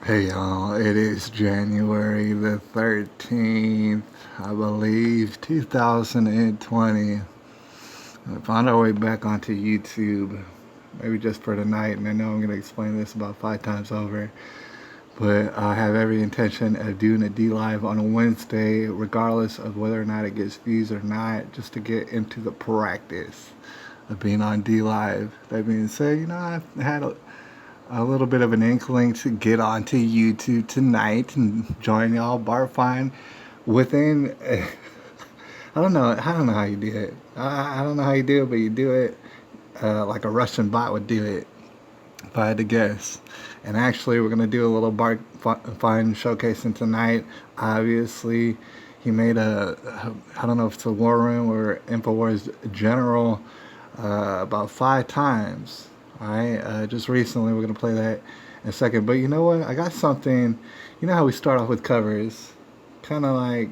Hey y'all, it is January the 13th, I believe, 2020. I found our way back onto YouTube, maybe just for tonight, and I know I'm going to explain this about 5 times over, but I have every intention of doing a D Live on a Wednesday, regardless of whether or not it gets views or not, just to get into the practice of being on D Live. That being said, I've had a little bit of an inkling to get onto YouTube tonight and join y'all bar fine within. I don't know how you do it. I don't know how you do it, but you do it like a Russian bot would do it, if I had to guess. And actually, we're gonna do a little bar fine showcasing tonight. Obviously, he made I don't know if it's a War Room or Infowars General about 5 times. All right, just recently we're gonna play that in a second. But you know what? I got something. You know how we start off with covers, kind of like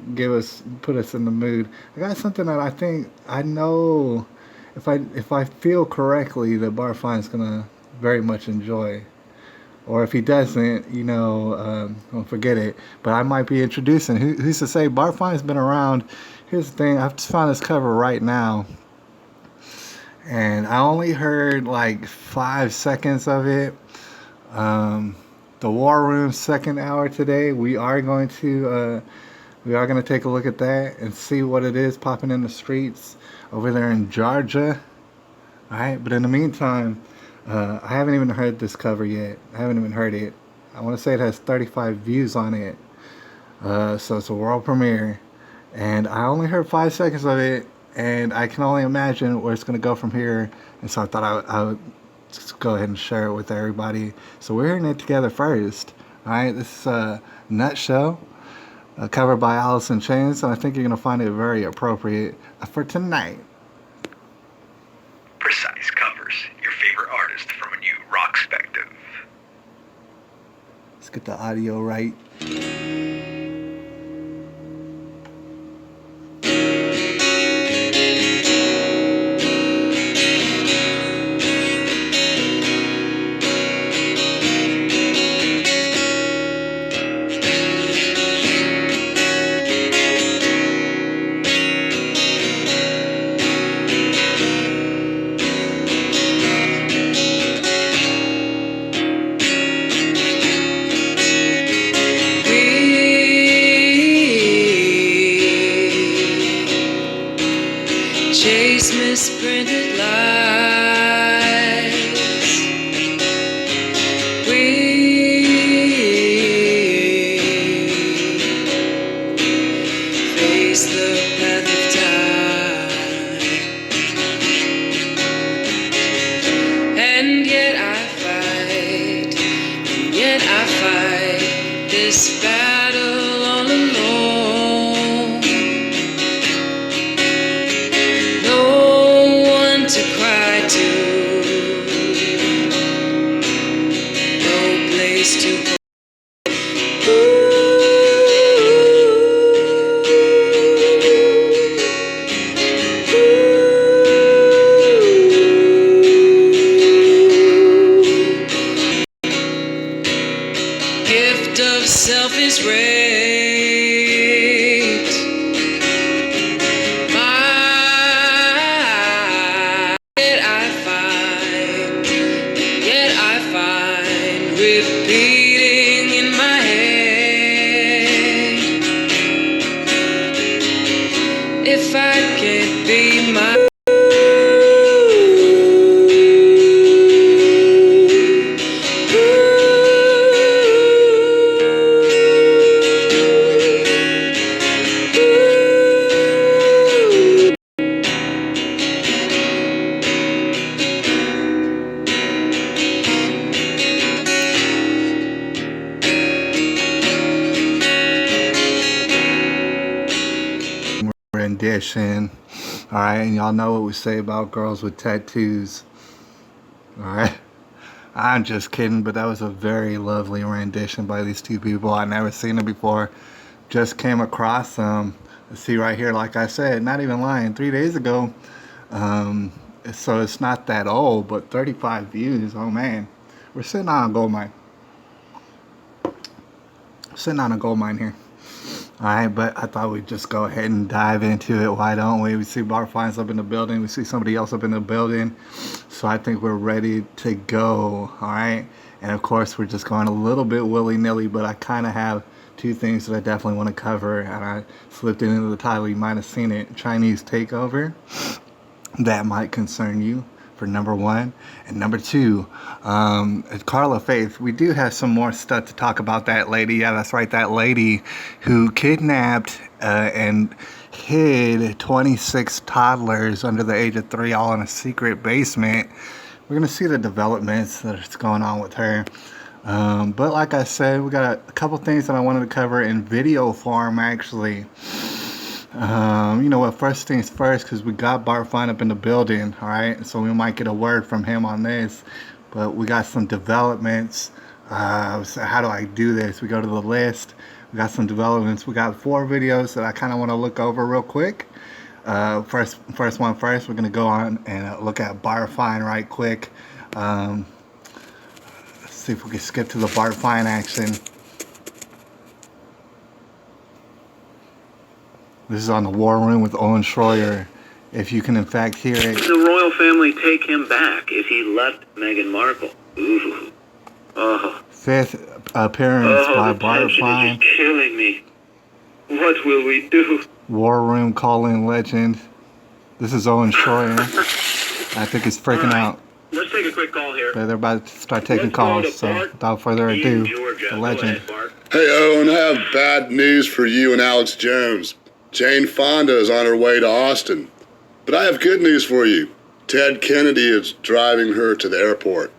put us in the mood. I got something that I think I know. If I feel correctly, that Barfine's gonna very much enjoy. Or if he doesn't, don't forget it. But I might be introducing. Who's to say Barfine's been around? Here's the thing. I've just found this cover right now, and I only heard like 5 seconds of it. The War Room second hour today. We are going to take a look at that and see what it is popping in the streets over there in Georgia. All right, but in the meantime, I haven't even heard this cover yet. I haven't even heard it. I want to say it has 35 views on it. So it's a world premiere, and I only heard 5 seconds of it, and I can only imagine where it's going to go from here. And so I thought I would just go ahead and share it with everybody. So we're hearing it together first. All right, this is a Nutshell, covered by Alice in Chains, and I think you're going to find it very appropriate for tonight. Precise covers your favorite artist from a new rock perspective. Let's get the audio right. Chase misprinted lies. We face the path of time, and yet I fight, this battle all alone. To cry to, no place to go. Gift of self is raped. Repeating in my head, if I can't be my rendition. All right, and y'all know what we say about girls with tattoos. All right, I'm just kidding, but that was a very lovely rendition by these two people. I never seen them before. Just came across them. See right here, like I said, not even lying, 3 days ago. So it's not that old, but 35 views. Oh man, we're sitting on a gold mine. sitting on a gold mine here. Alright, but I thought we'd just go ahead and dive into it. Why don't we? We see Barfine's up in the building. We see somebody else up in the building. So I think we're ready to go. Alright. And of course, we're just going a little bit willy-nilly, but I kind of have two things that I definitely want to cover. And I slipped it into the title. You might have seen it. Chinese Takeover. That might concern you. For number one. And number two, Carla Faith. We do have some more stuff to talk about that lady. Yeah, that's right, that lady who kidnapped and hid 26 toddlers under the age of 3 all in a secret basement. We're going to see the developments that's going on with her. But like I said, we got a couple things that I wanted to cover in video form, actually. You know what, first things first, because we got Barfine up in the building, alright? So we might get a word from him on this. But we got some developments. So how do I do this? We go to the list. We got some developments. We got 4 videos that I kind of want to look over real quick. First one first, we're going to go on and look at Barfine right quick. Let's see if we can skip to the Barfine action. This is on the War Room with Owen Schroyer, if you can in fact hear it. The royal family take him back if he left Meghan Markle. Ooh. Oh. 5th appearance by Barfine. Is killing me. What will we do? War Room calling legend. This is Owen Schroyer. I think he's freaking out. Let's take a quick call here. They're about to start taking calls, so without further ado, the legend. Hey Owen, I have bad news for you and Alex Jones. Jane Fonda is on her way to Austin. But I have good news for you. Ted Kennedy is driving her to the airport.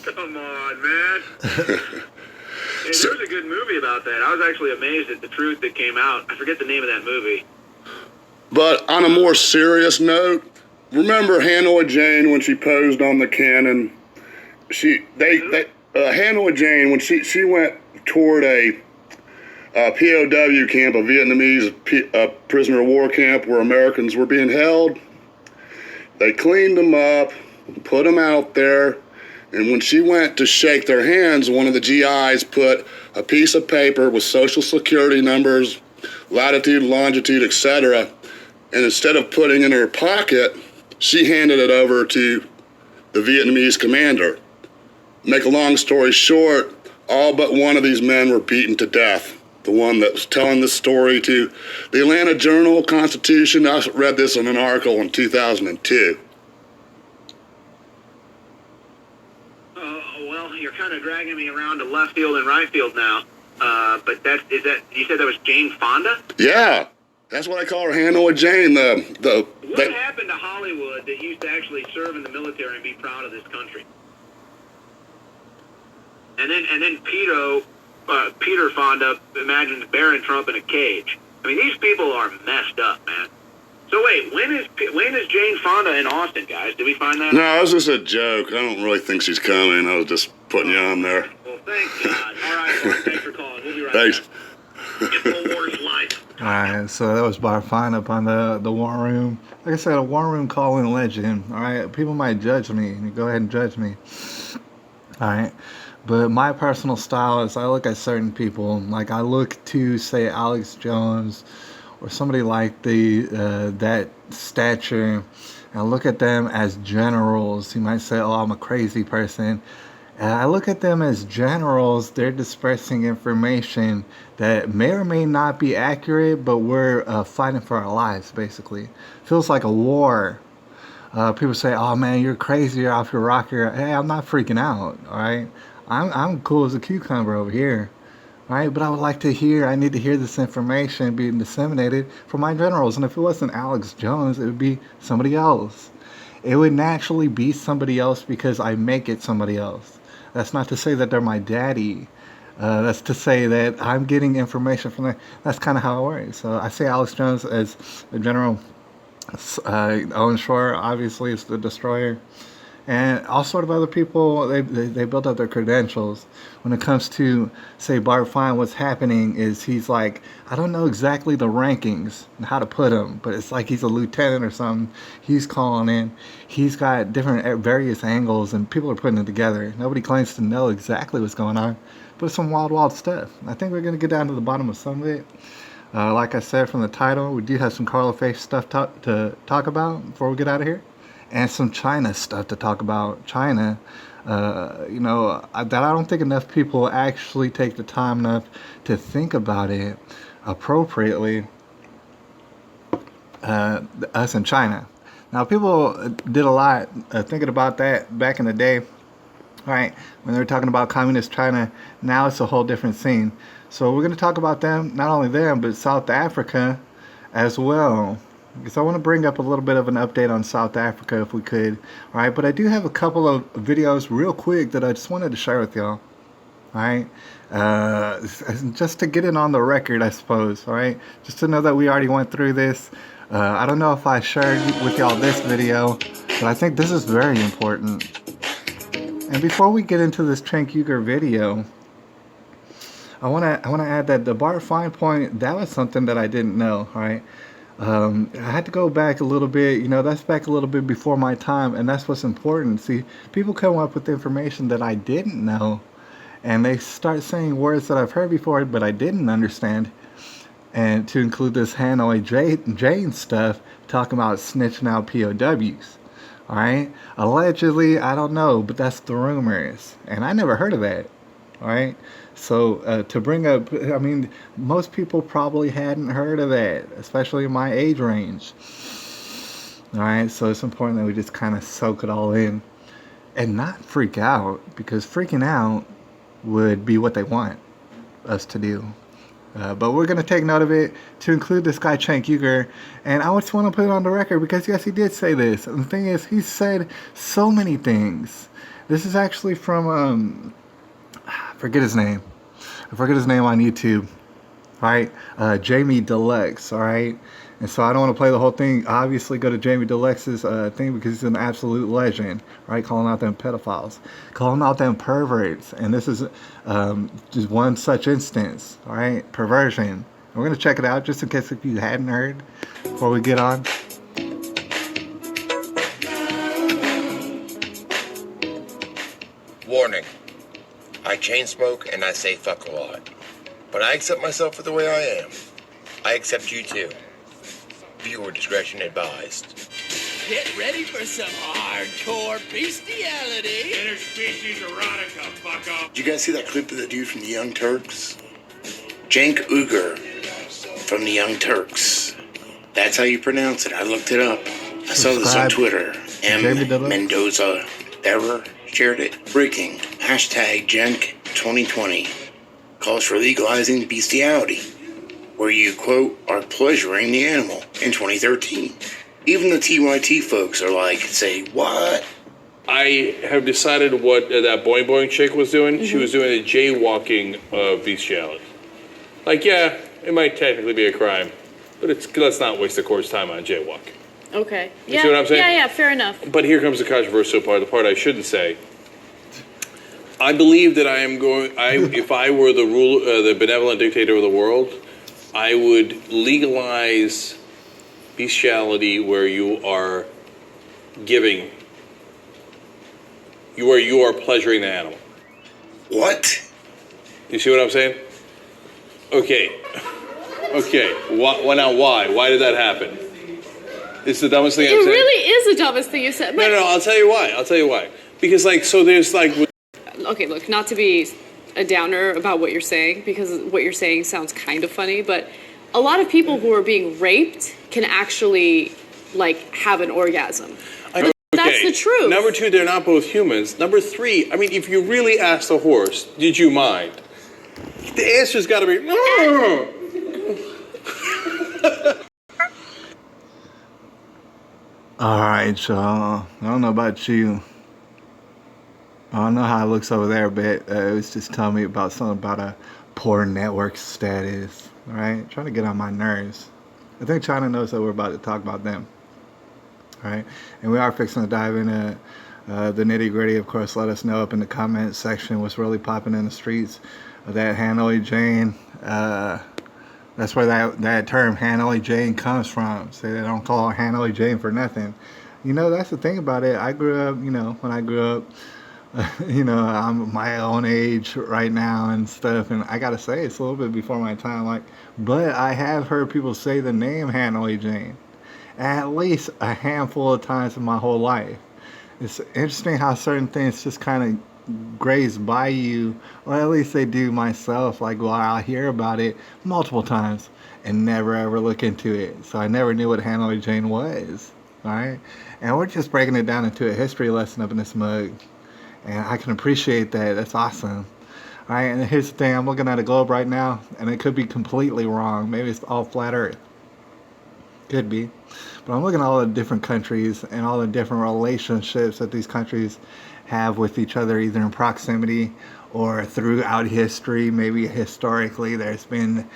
Come on, man. Hey, there was a good movie about that. I was actually amazed at the truth that came out. I forget the name of that movie. But on a more serious note, remember Hanoi Jane when she posed on the cannon? Hanoi Jane, when she went toward a POW camp, a Vietnamese prisoner of war camp where Americans were being held. They cleaned them up, put them out there, and when she went to shake their hands, one of the GIs put a piece of paper with social security numbers, latitude, longitude, etc., and instead of putting it in her pocket, she handed it over to the Vietnamese commander. Make a long story short, all but one of these men were beaten to death. The one that was telling this story to the Atlanta Journal-Constitution. I read this in an article in 2002. Well, you're kind of dragging me around to left field and right field now. But you said that was Jane Fonda? Yeah, that's what I call her, Hanoi Jane. What happened to Hollywood that used to actually serve in the military and be proud of this country? And then Peter Fonda imagines Barron Trump in a cage. I mean, these people are messed up, man. So wait, when is Jane Fonda in Austin, guys? Did we find that? No, it was just a joke. I don't really think she's coming. I was just putting you on there. Well, thank God. All right, Mark, thanks for calling. We'll be right Thanks. back. InfoWars Live. Alright, so that was Barfine up on the War Room. Like I said, a War Room calling legend. Alright, people might judge me. Go ahead and judge me. Alright. But my personal style is I look at certain people, like I look to, say, Alex Jones or somebody like that stature, and I look at them as generals. You might say, oh, I'm a crazy person. And I look at them as generals. They're dispersing information that may or may not be accurate, but we're fighting for our lives, basically. Feels like a war. People say, oh man, you're crazy, you're off your rocker. Hey, I'm not freaking out, all right? I'm cool as a cucumber over here, right? But I would like to I need to hear this information being disseminated from my generals. And if it wasn't Alex Jones, it would be somebody else. It would naturally be somebody else because I make it somebody else. That's not to say that they're my daddy. That's to say that I'm getting information from them. That's kind of how it works. So I say Alex Jones as the general. Owen Schroyer, obviously, is the destroyer. and all sort of other people. They built up their credentials. When it comes to, say, Bart Fine, what's happening is he's like, I don't know exactly the rankings and how to put him, but it's like he's a lieutenant or something. He's calling in. He's got different various angles, and people are putting it together. Nobody claims to know exactly what's going on, but it's some wild, wild stuff. I think we're going to get down to the bottom of some of it. Like I said from the title, we do have some Carla Face stuff to talk about before we get out of here, and some China stuff to talk about. China, that I don't think enough people actually take the time enough to think about it appropriately. Us in China. Now, people did a lot thinking about that back in the day, right? When they were talking about communist China. Now it's a whole different scene. So we're going to talk about them, not only them, but South Africa as well. Because I want to bring up a little bit of an update on South Africa if we could. All right, but I do have a couple of videos real quick that I just wanted to share with y'all. All right, just to get it on the record, I suppose. All right, just to know that we already went through this. I don't know if I shared with y'all this video, but I think this is very important. And before we get into this Cenk Uygur video, I want to add that the Bart Fine point, that was something that I didn't know, right? I had to go back a little bit, that's back a little bit before my time, and that's what's important. See, people come up with information that I didn't know, and they start saying words that I've heard before, but I didn't understand. And to include this Hanoi Jane stuff, talking about snitching out POWs. All right? Allegedly, I don't know, but that's the rumors. And I never heard of that. All right? So to bring up, I mean, most people probably hadn't heard of that, especially in my age range. All right? So it's important that we just kind of soak it all in and not freak out, because freaking out would be what they want us to do. But we're going to take note of it to include this guy Cenk Uygur. And I just want to put it on the record because, yes, he did say this. And the thing is, he said so many things. This is actually from, I forget his name on YouTube, right? Jamie Deluxe, all right? And so I don't want to play the whole thing. Obviously, go to Jamie Deluxe's thing because he's an absolute legend, right? Calling out them pedophiles, calling out them perverts. And this is just one such instance, all right? Perversion. And we're going to check it out just in case if you hadn't heard before we get on. Warning. I chain smoke and I say fuck a lot. But I accept myself for the way I am. I accept you too. Viewer discretion advised. Get ready for some hardcore bestiality. Interspecies erotica, fuck up. Did you guys see that clip of the dude from the Young Turks? Cenk Uygur from the Young Turks. That's how you pronounce it. I looked it up. I saw this on Twitter. M. Mendoza Ever shared it. Breaking. Hashtag Cenk 2020 calls for legalizing bestiality, where you, quote, are pleasuring the animal in 2013. Even the TYT folks are like, say, what? I have decided what that Boing Boing chick was doing. Mm-hmm. She was doing a jaywalking bestiality. Like, yeah, it might technically be a crime, but let's not waste the court's time on jaywalking. Okay. You see what I'm saying? Yeah, fair enough. But here comes the controversial part, the part I shouldn't say. I believe that if I were the benevolent dictator of the world, I would legalize bestiality where you are where you are pleasuring the animal. What? You see what I'm saying? Okay. Now why? Why did that happen? It's the dumbest thing I've said. It really is the dumbest thing you said. But No, I'll tell you why. Because there's okay, look, not to be a downer about what you're saying, because what you're saying sounds kind of funny, but a lot of people who are being raped can actually, have an orgasm. That's the truth. Number 2, they're not both humans. Number 3, I mean, if you really asked a horse, did you mind? The answer's got to be, no. All right, y'all. I don't know about you. I don't know how it looks over there, but it was just telling me about something about a poor network status. All right, trying to get on my nerves. I think China knows that we're about to talk about them. All right, and we are fixing to dive into The nitty gritty, of course, let us know up in the comment section what's really popping in the streets of that Hanoi Jane. That's where that term Hanoi Jane comes from. So they don't call her Hanoi Jane for nothing. You know, that's the thing about it. I grew up, when I grew up, I'm my own age right now and stuff, and I gotta say it's a little bit before my time. But I have heard people say the name Hanoi Jane at least a handful of times in my whole life. It's interesting how certain things just kind of graze by you, or at least they do myself. I'll hear about it multiple times and never ever look into it. So I never knew what Hanoi Jane was. All right, and we're just breaking it down into a history lesson up in this mug. And I can appreciate that. That's awesome. All right, and here's the thing. I'm looking at a globe right now, and it could be completely wrong. Maybe it's all flat Earth. Could be. But I'm looking at all the different countries and all the different relationships that these countries have with each other, either in proximity or throughout history. Maybe historically there's been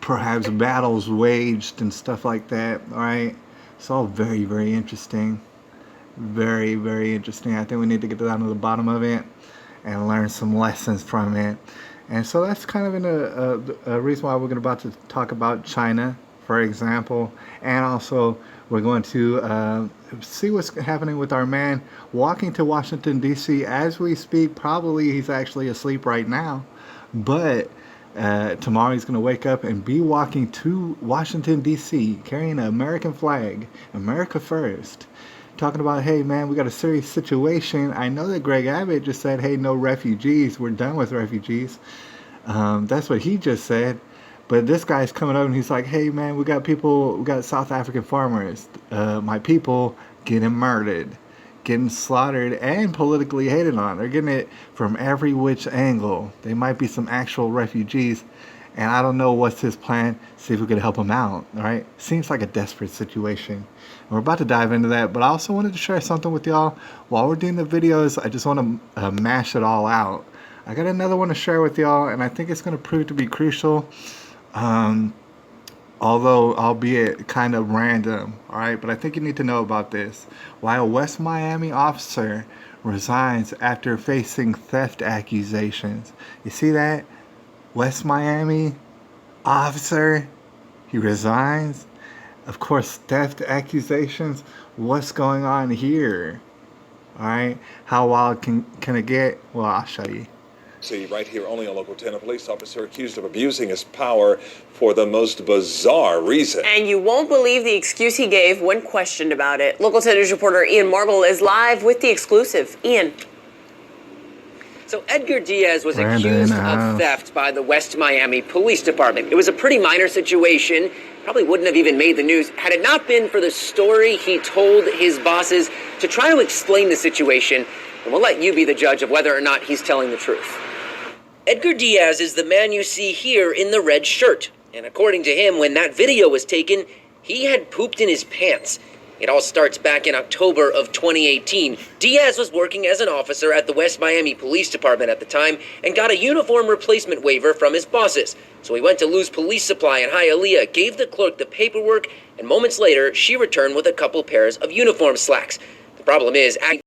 perhaps battles waged and stuff like that. All right. It's all very, very interesting. Very, very interesting. I think we need to get down to the bottom of it and learn some lessons from it. And so that's kind of a reason why we're about to talk about China, for example. And also we're going to see what's happening with our man walking to Washington, D.C. as we speak. Probably he's actually asleep right now. But tomorrow he's going to wake up and be walking to Washington, D.C., carrying an American flag, America first. Talking about, hey man, we got a serious situation. I know that Greg Abbott just said, hey, no refugees. We're done with refugees. That's what he just said. But this guy's coming up and he's like, hey man, we got South African farmers. My people getting murdered, getting slaughtered, and politically hated on. They're getting it from every which angle. They might be some actual refugees. And I don't know what's his plan. See if we could help him out. All right. Seems like a desperate situation. And we're about to dive into that. But I also wanted to share something with y'all. While we're doing the videos, I just want to mash it all out. I got another one to share with y'all. And I think it's going to prove to be crucial. Although, albeit kind of random. All right. But I think you need to know about this. Why a West Miami officer resigns after facing theft accusations. You see that? West Miami officer, he resigns. Of course, theft accusations. What's going on here? All right, how wild can it get? Well, I'll show you. See, right here, only a local 10, a police officer accused of abusing his power for the most bizarre reason. And you won't believe the excuse he gave when questioned about it. Local 10 News reporter Ian Marble is live with the exclusive. Ian. So Edgar Diaz was accused of theft by the West Miami Police Department. It was a pretty minor situation, probably wouldn't have even made the news had it not been for the story he told his bosses to try to explain the situation, and we'll let you be the judge of whether or not he's telling the truth. Edgar Diaz is the man you see here in the red shirt, and according to him, when that video was taken, he had pooped in his pants. It all starts back in October of 2018. Diaz was working as an officer at the West Miami Police Department at the time and got a uniform replacement waiver from his bosses. So he went to Lou's Police Supply in Hialeah, gave the clerk the paperwork, and moments later, she returned with a couple pairs of uniform slacks. The problem is, at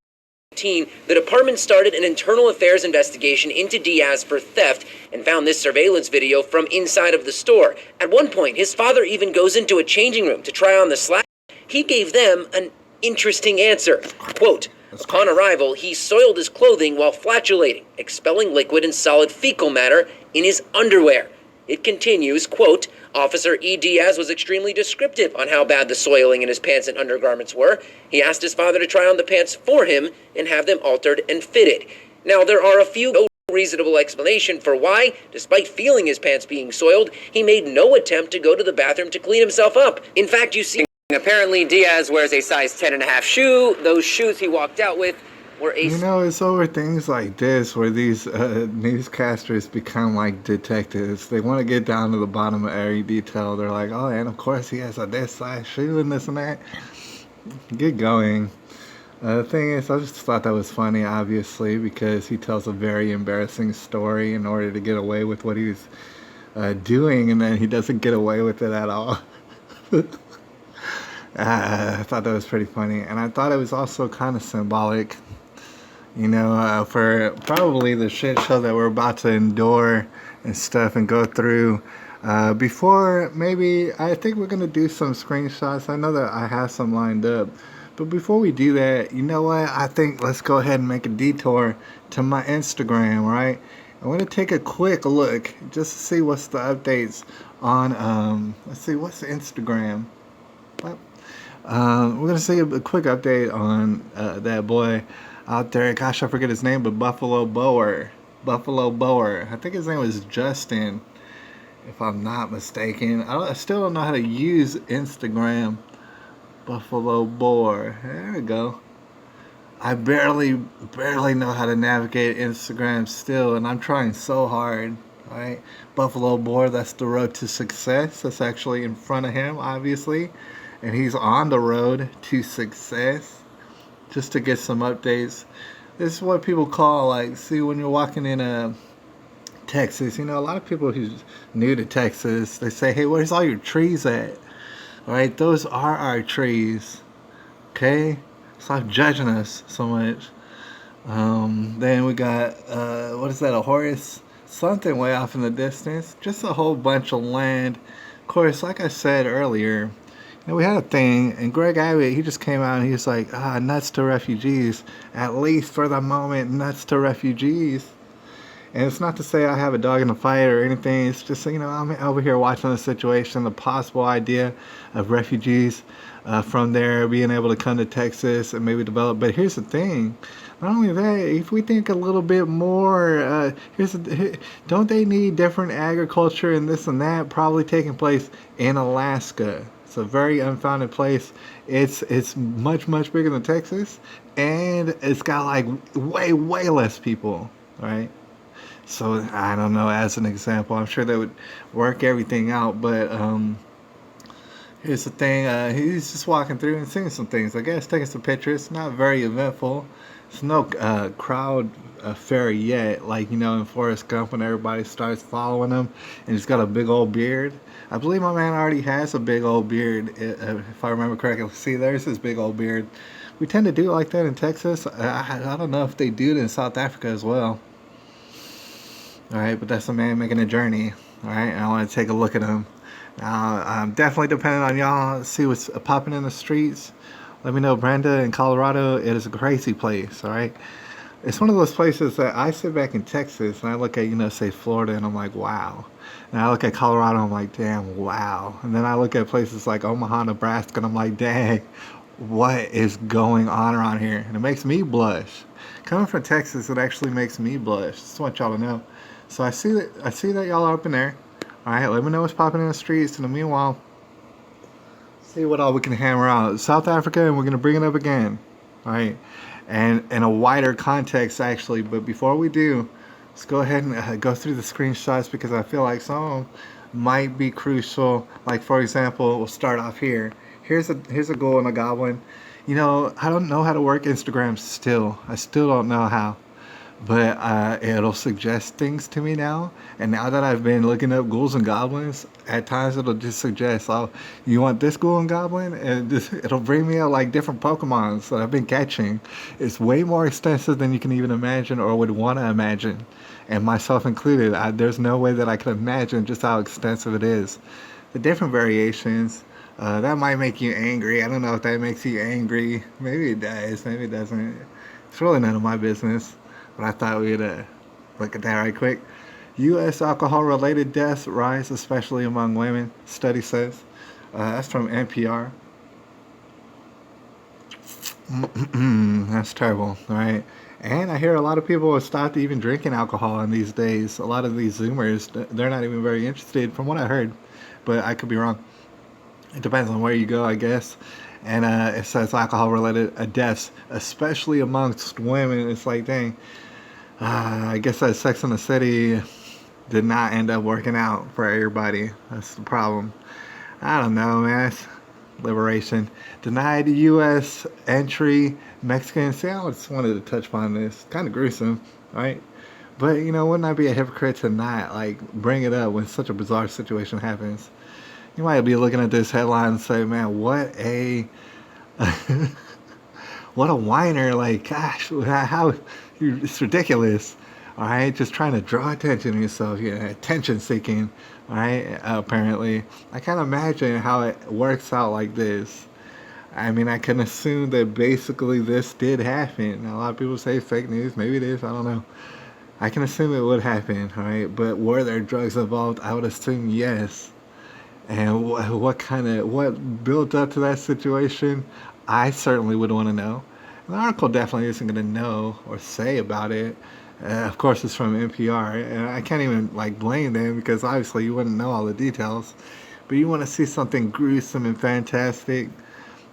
2018, the department started an internal affairs investigation into Diaz for theft and found this surveillance video from inside of the store. At one point, his father even goes into a changing room to try on the slacks. He gave them an interesting answer. Quote, upon arrival, he soiled his clothing while flatulating, expelling liquid and solid fecal matter in his underwear. It continues, quote, Officer E. Diaz was extremely descriptive on how bad the soiling in his pants and undergarments were. He asked his father to try on the pants for him and have them altered and fitted. Now, there are a few reasonable explanation for why, despite feeling his pants being soiled, he made no attempt to go to the bathroom to clean himself up. In fact, you see... Apparently, Diaz wears a size 10.5 shoe. Those shoes he walked out with were a... It's over things like this where these newscasters become like detectives. They want to get down to the bottom of every detail. They're like, oh, and of course he has a this size shoe and this and that. Get going. The thing is, I just thought that was funny, obviously, because he tells a very embarrassing story in order to get away with what he's doing, and then he doesn't get away with it at all. I thought that was pretty funny, and I thought it was also kind of symbolic for probably the shit show that we're about to endure and stuff and go through. Before, maybe, I think we're going to do some screenshots. I know that I have some lined up. But before we do that, you know what? I think let's go ahead and make a detour to my Instagram, right? I'm going to take a quick look just to see what's the updates on, let's see, what's the Instagram? What? We're going to see a quick update on that boy out there. Gosh, I forget his name, but Buffalo Bower. I think his name was Justin, if I'm not mistaken. I still don't know how to use Instagram. Buffalo Boar. There we go. I barely know how to navigate Instagram still, and I'm trying so hard. Right? Buffalo Boar, that's the road to success. That's actually in front of him, obviously. And he's on the road to success. Just to get some updates. This is what people call, like, see, when you're walking in Texas, a lot of people who's new to Texas, they say, hey, where's all your trees at? All right, those are our trees. Okay? Stop judging us so much. Then we got, what is that, a horse? Something way off in the distance. Just a whole bunch of land. Of course, like I said earlier, we had a thing, and Greg Abbott, he just came out and he was like, nuts to refugees. At least for the moment, nuts to refugees. And it's not to say I have a dog in the fight or anything. It's just, I'm over here watching the situation, the possible idea of refugees from there being able to come to Texas and maybe develop. But here's the thing. Not only that, if we think a little bit more, don't they need different agriculture and this and that probably taking place in Alaska? It's a very unfounded place. It's much bigger than Texas, and it's got like way less people, right? So I don't know. As an example, I'm sure that would work everything out. But here's the thing. He's just walking through and seeing some things. I guess taking some pictures. Not very eventful. It's no crowd affair yet. Like in Forrest Gump when everybody starts following him, and he's got a big old beard. I believe my man already has a big old beard, if I remember correctly. See, there's his big old beard. We tend to do it like that in Texas. I don't know if they do it in South Africa as well. All right, but that's a man making a journey. All right, and I want to take a look at him. Now, I'm definitely depending on y'all to see what's popping in the streets. Let me know, Brenda, in Colorado, it is a crazy place, all right? It's one of those places that I sit back in Texas and I look at, say Florida, and I'm like, wow. And I look at Colorado, I'm like, damn, wow. And then I look at places like Omaha, Nebraska, and I'm like, dang, what is going on around here? And it makes me blush. Coming from Texas, it actually makes me blush. Just want y'all to know. So I see that y'all are up in there. All right, let me know what's popping in the streets. In the meanwhile, see what all we can hammer out. South Africa, and we're going to bring it up again. All right. And in a wider context, actually. But before we do, let's go ahead and go through the screenshots because I feel like some of them might be crucial. Like, for example, we'll start off here. Here's a ghoul and a goblin. I don't know how to work Instagram still. I still don't know how. But it'll suggest things to me now. And now that I've been looking up ghouls and goblins, at times it'll just suggest, oh, you want this ghoul and goblin? And it'll bring me out like different Pokemons that I've been catching. It's way more extensive than you can even imagine or would want to imagine. And myself included, there's no way that I can imagine just how extensive it is. The different variations, that might make you angry. I don't know if that makes you angry. Maybe it does, maybe it doesn't. It's really none of my business. But I thought we'd look at that right quick. U.S. alcohol-related deaths rise, especially among women, study says. That's from NPR. That's terrible, right? And I hear a lot of people have stopped even drinking alcohol in these days. A lot of these Zoomers, they're not even very interested, from what I heard. But I could be wrong. It depends on where you go, I guess. And it says alcohol-related deaths, especially amongst women. It's like, dang. I guess that Sex and the City did not end up working out for everybody. That's the problem. I don't know, man. It's liberation. Denied U.S. entry. Mexicans. See, I just wanted to touch upon this. Kind of gruesome, right? But, wouldn't I be a hypocrite to not, bring it up when such a bizarre situation happens? You might be looking at this headline and say, man, what a... what a whiner. Gosh, how... It's ridiculous. All right, just trying to draw attention to yourself. Yeah, attention seeking. All right, apparently, I can't imagine how it works out like this. I mean, I can assume that basically this did happen. A lot of people say fake news. Maybe it is. I don't know. I can assume it would happen. All right, but were there drugs involved? I would assume yes. And what built up to that situation? I certainly would want to know. The article definitely isn't going to know or say about it. Of course, it's from NPR, and I can't even like blame them because obviously you wouldn't know all the details. But you want to see something gruesome and fantastic,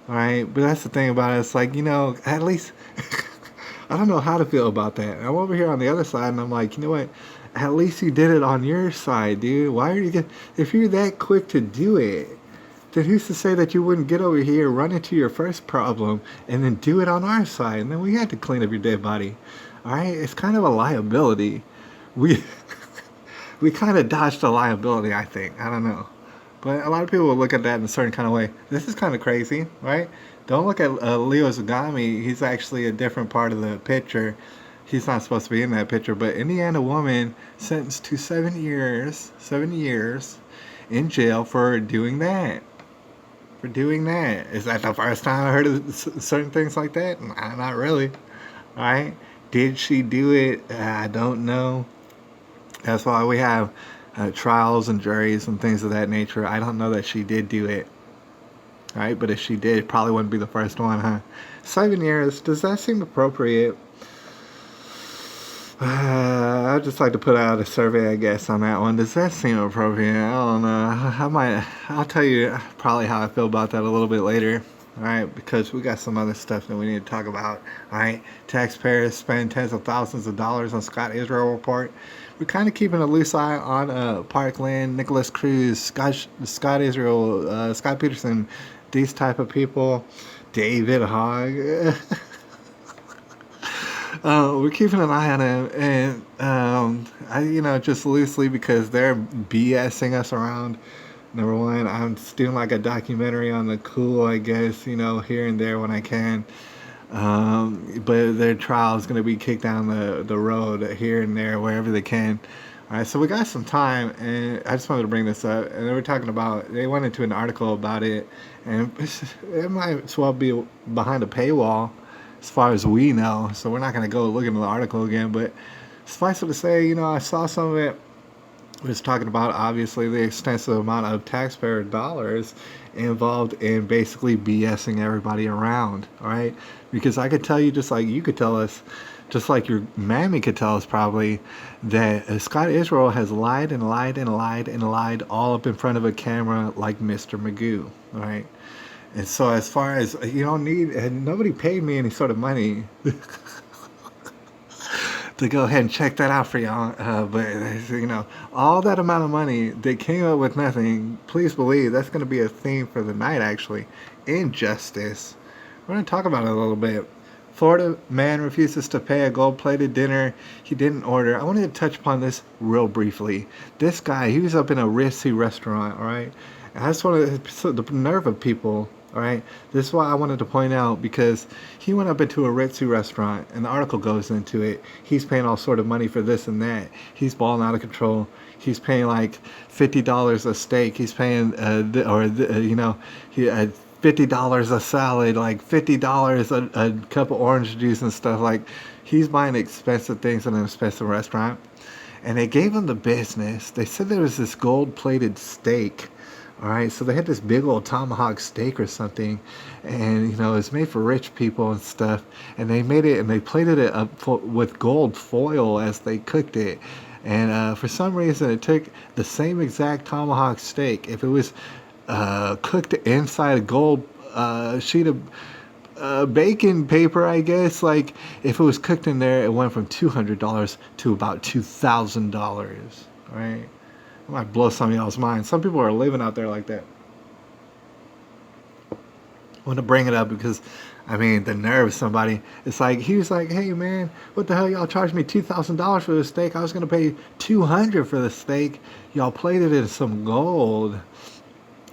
all right? But that's the thing about it. It's like, at least I don't know how to feel about that. I'm over here on the other side, and I'm like, you know what? At least you did it on your side, dude. Why are you if you're that quick to do it? Then who's to say that you wouldn't get over here, run into your first problem, and then do it on our side? And then we had to clean up your dead body. All right? It's kind of a liability. We we kind of dodged a liability, I think. I don't know. But a lot of people will look at that in a certain kind of way. This is kind of crazy, right? Don't look at Leo Zagami. He's actually a different part of the picture. He's not supposed to be in that picture. But Indiana woman sentenced to 7 years in jail for doing that. Is that the first time I heard of certain things like that? Not really. All right. Did she do it? I don't know. That's why we have trials and juries and things of that nature. I don't know that she did do it. All right. But if she did, it probably wouldn't be the first one, huh? 7 years. Does that seem appropriate? I'd just like to put out a survey, I guess, on that one. Does that seem appropriate? I don't know. I'll tell you probably how I feel about that a little bit later. All right, because we got some other stuff that we need to talk about. All right, taxpayers spend tens of thousands of dollars on Scott Israel report. We're kind of keeping a loose eye on Parkland, Nicholas Cruz, Scott Israel, Scott Peterson, these type of people. David Hogg. We're keeping an eye on him, and just loosely because they're BSing us around. Number one, I'm doing like a documentary on the cool, I guess, here and there when I can. But their trial is going to be kicked down the road here and there, wherever they can. All right, so we got some time, and I just wanted to bring this up. And they were talking about, they went into an article about it, and it might as well be behind a paywall, as far as we know, so we're not going to go look into the article again, but suffice it to say, I saw some of it. It was talking about, obviously, the extensive amount of taxpayer dollars involved in basically BSing everybody around, all right? Because I could tell you, just like you could tell us, just like your mammy could tell us probably, that Scott Israel has lied and lied and lied and lied all up in front of a camera like Mr. Magoo, all right? And so as far as, nobody paid me any sort of money to go ahead and check that out for y'all. But, all that amount of money, they came up with nothing. Please believe that's going to be a theme for the night, actually. Injustice. We're going to talk about it a little bit. Florida man refuses to pay a gold-plated dinner he didn't order. I wanted to touch upon this real briefly. This guy, he was up in a ritzy restaurant, all right? And that's one of the nerve of people. All right, this is why I wanted to point out, because he went up into a ritzy restaurant, and the article goes into it. He's paying all sort of money for this and that. He's balling out of control. He's paying like $50 a steak. He's paying, $50 a salad, like $50 a cup of orange juice and stuff. Like, he's buying expensive things in an expensive restaurant. And they gave him the business. They said there was this gold-plated steak. All right, so they had this big old tomahawk steak or something, and it's made for rich people and stuff. And they made it, and they plated it up with gold foil as they cooked it. And for some reason, it took the same exact tomahawk steak. If it was cooked inside a gold sheet of bacon paper, I guess, like if it was cooked in there, it went from $200 to about $2,000. Right. I might blow some of y'all's minds. Some people are living out there like that. I want to bring it up because, the nerve of somebody. It's like, he was like, hey, man, what the hell? Y'all charged me $2,000 for this steak. I was going to pay $200 for the steak. Y'all plated it in some gold.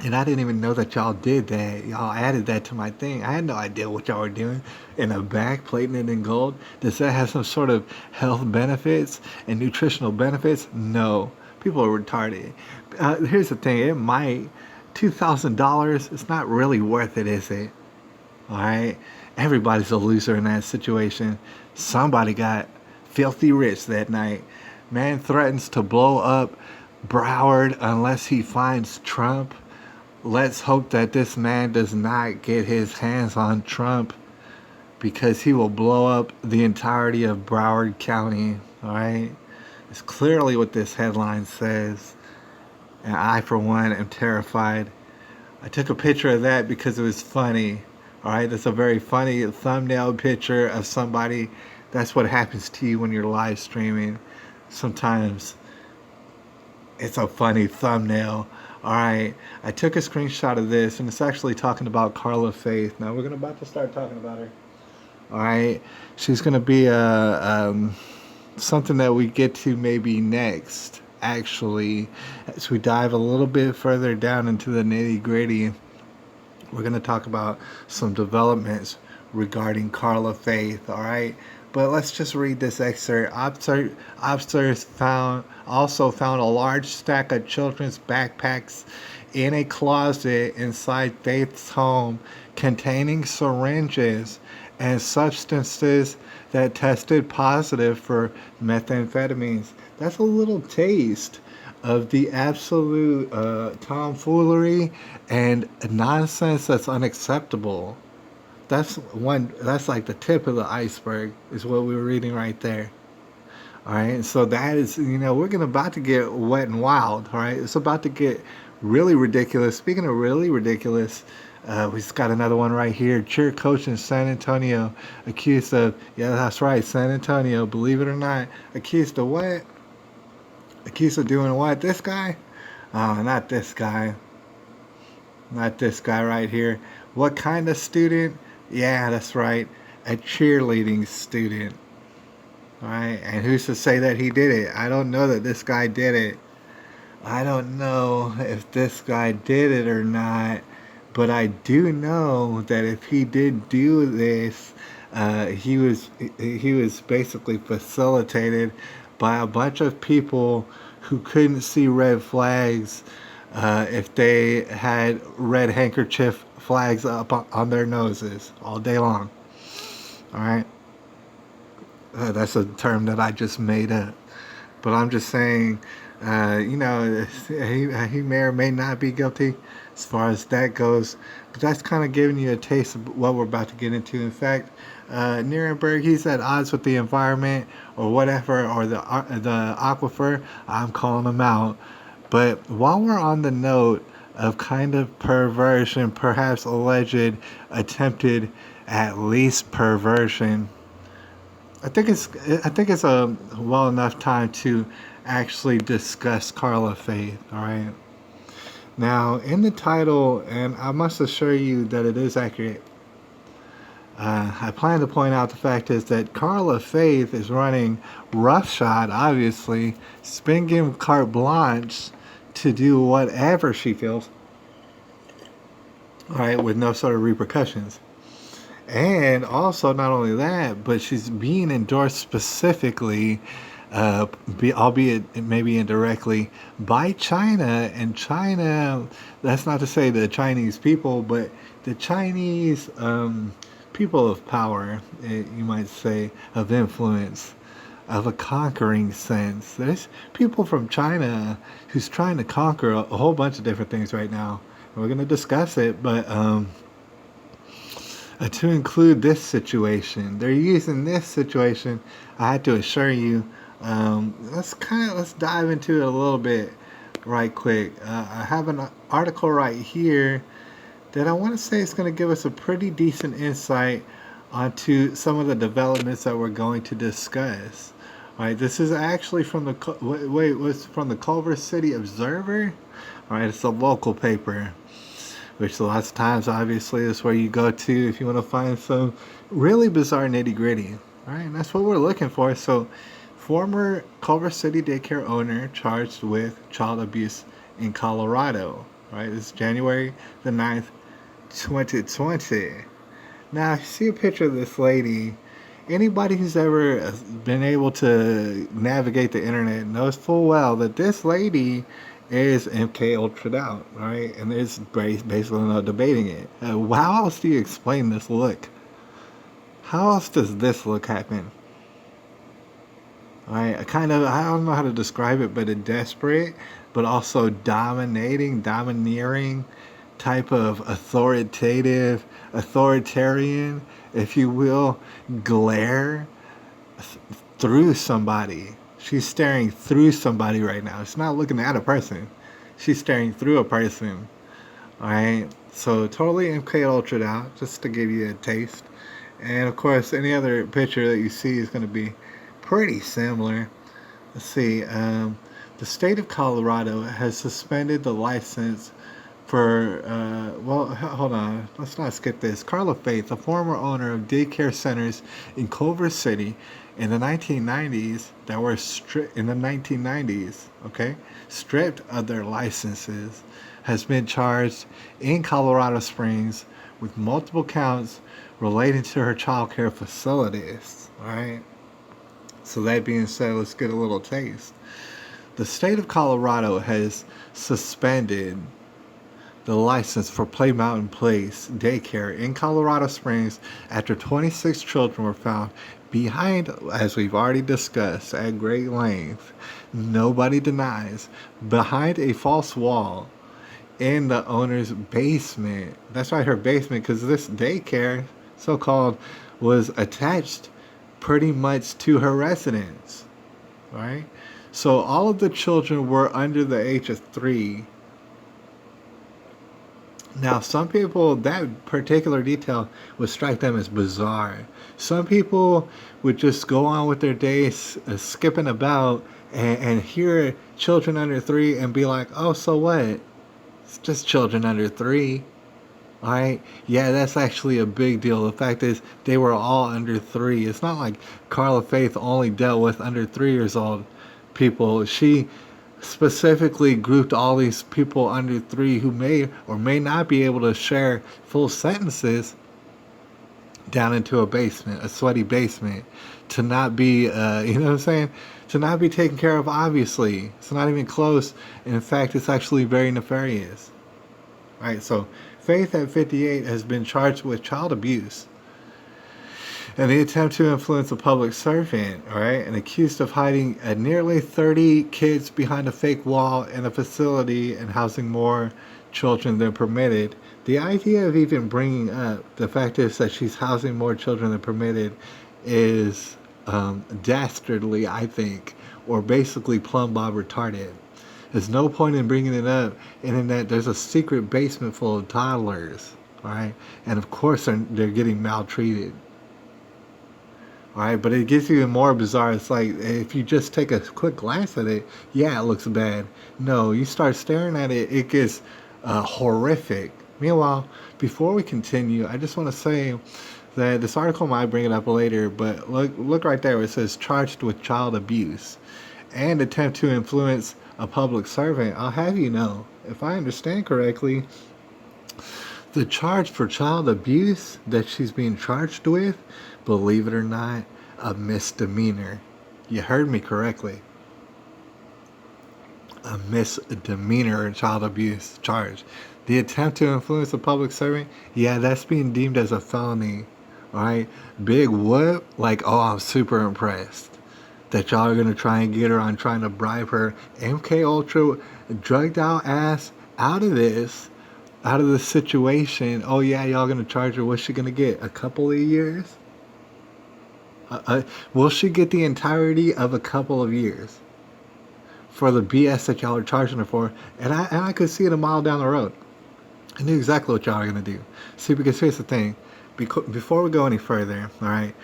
And I didn't even know that y'all did that. Y'all added that to my thing. I had no idea what y'all were doing in a bag, plating it in gold. Does that have some sort of health benefits and nutritional benefits? No. People are retarded. Here's the thing. It might. $2,000, it's not really worth it, is it? All right? Everybody's a loser in that situation. Somebody got filthy rich that night. Man threatens to blow up Broward unless he finds Trump. Let's hope that this man does not get his hands on Trump, because he will blow up the entirety of Broward County. All right? It's clearly what this headline says. And I, for one, am terrified. I took a picture of that because it was funny. All right, that's a very funny thumbnail picture of somebody. That's what happens to you when you're live streaming. Sometimes it's a funny thumbnail. All right, I took a screenshot of this, and it's actually talking about Carla Faith. Now we're about to start talking about her. All right, she's gonna be something that we get to maybe next. Actually, as we dive a little bit further down into the nitty-gritty, we're going to talk about some developments regarding Carla Faith, all right? But let's just read this excerpt. Officers also found a large stack of children's backpacks in a closet inside Faith's home containing syringes and substances that tested positive for methamphetamines. That's a little taste of the absolute tomfoolery and nonsense that's unacceptable. That's like the tip of the iceberg, is what we were reading right there. All right, so that is, we're about to get wet and wild. All right, it's about to get really ridiculous. Speaking of really ridiculous, we just got another one right here. Cheer coach in San Antonio accused of, yeah, that's right, San Antonio, believe it or not, accused of what? Accused of doing what? This guy? Not this guy. Not this guy right here. What kind of student? Yeah, that's right, a cheerleading student. All right, and who's to say that he did it? I don't know that this guy did it. I don't know if this guy did it or not, but I do know that if he did do this, he was basically facilitated by a bunch of people who couldn't see red flags if they had red handkerchief flags up on their noses all day long. All right. That's a term that I just made up. But I'm just saying, he may or may not be guilty as far as that goes. But that's kind of giving you a taste of what we're about to get into. In fact, Nuremberg, he's at odds with the environment or whatever, or the aquifer. I'm calling him out. But while we're on the note of kind of perversion, perhaps alleged, attempted, at least perversion, I think it's a well enough time to actually discuss Carla Faith. All right. Now, in the title, and I must assure you that it is accurate, I plan to point out the fact is that Carla Faith is running roughshod, obviously. She's been given carte blanche to do whatever she feels, all right, with no sort of repercussions. And also, not only that, but she's being endorsed specifically, albeit maybe indirectly, by China. And China, that's not to say the Chinese people, but the Chinese people of power, you might say, of influence, of a conquering sense. There's people from China who's trying to conquer a whole bunch of different things right now. We're going to discuss it, but to include this situation, they're using this situation. I had to assure you. Let's dive into it a little bit right quick. I have an article right here that I want to say is going to give us a pretty decent insight onto some of the developments that we're going to discuss. All right, this is actually from the from the Culver City Observer. All right, it's a local paper, which lots of times, obviously, is where you go to if you want to find some really bizarre nitty-gritty. All right, and that's what we're looking for. So, former Culver City daycare owner charged with child abuse in Colorado. Right, it's January the 9th, 2020. Now, you see a picture of this lady. Anybody who's ever been able to navigate the internet knows full well that this lady is MK Ultra'd out, right? And there's basically no debating it. How else do you explain this look? How else does this look happen? Right, I don't know how to describe it, but a desperate, but also domineering type of authoritarian, if you will, glare through somebody. She's staring through somebody right now. She's not looking at a person. She's staring through a person. Alright, so totally MK Ultra'd out, just to give you a taste. And of course, any other picture that you see is going to be pretty similar. Let's see. The state of Colorado has suspended the license for, hold on. Let's not skip this. Carla Faith, a former owner of daycare centers in Culver City in the 1990s that were stripped of their licenses, has been charged in Colorado Springs with multiple counts related to her child care facilities. All right. So that being said, let's get a little taste. The state of Colorado has suspended the license for Play Mountain Place daycare in Colorado Springs after 26 children were found behind, as we've already discussed at great length, nobody denies, behind a false wall in the owner's basement. That's right, her basement, because this daycare, so-called, was attached pretty much to her residence, right? So all of the children were under the age of 3. Now, some people, that particular detail would strike them as bizarre. Some people would just go on with their days skipping about and hear children under 3 and be like, oh, so what? It's just children under 3. All right? Yeah, that's actually a big deal. The fact is, they were all under 3. It's not like Carla Faith only dealt with under 3 years old people. She specifically grouped all these people under 3 who may or may not be able to share full sentences down into a basement, a sweaty basement, to not be, you know what I'm saying? To not be taken care of, obviously. It's not even close. In fact, it's actually very nefarious. All right, so Faith at 58 has been charged with child abuse and the attempt to influence a public servant, all right, and accused of hiding nearly 30 kids behind a fake wall in a facility and housing more children than permitted. The idea of even bringing up the fact is that she's housing more children than permitted is dastardly, I think, or basically plumb bob retarded. There's no point in bringing it up, and in that there's a secret basement full of toddlers, all right, and of course they're getting maltreated. Alright, but it gets even more bizarre. It's like, if you just take a quick glance at it, yeah, it looks bad. No, you start staring at it, it gets horrific. Meanwhile, before we continue, I just want to say that this article might bring it up later, but look right there where it says charged with child abuse and attempt to influence a public servant. I'll have you know, if I understand correctly, the charge for child abuse that she's being charged with, believe it or not, a misdemeanor. You heard me correctly. A misdemeanor child abuse charge. The attempt to influence a public servant, yeah, that's being deemed as a felony. Alright? Big whoop, like, oh, I'm super impressed that y'all are going to try and get her on trying to bribe her MK Ultra drugged out ass out of this situation. Oh yeah, y'all gonna charge her. What's she gonna get? A couple of years? Will she get the entirety of a couple of years for the BS that y'all are charging her for? And I could see it a mile down the road. I knew exactly what y'all are gonna do. See, because here's the thing. Before we go any further, all right,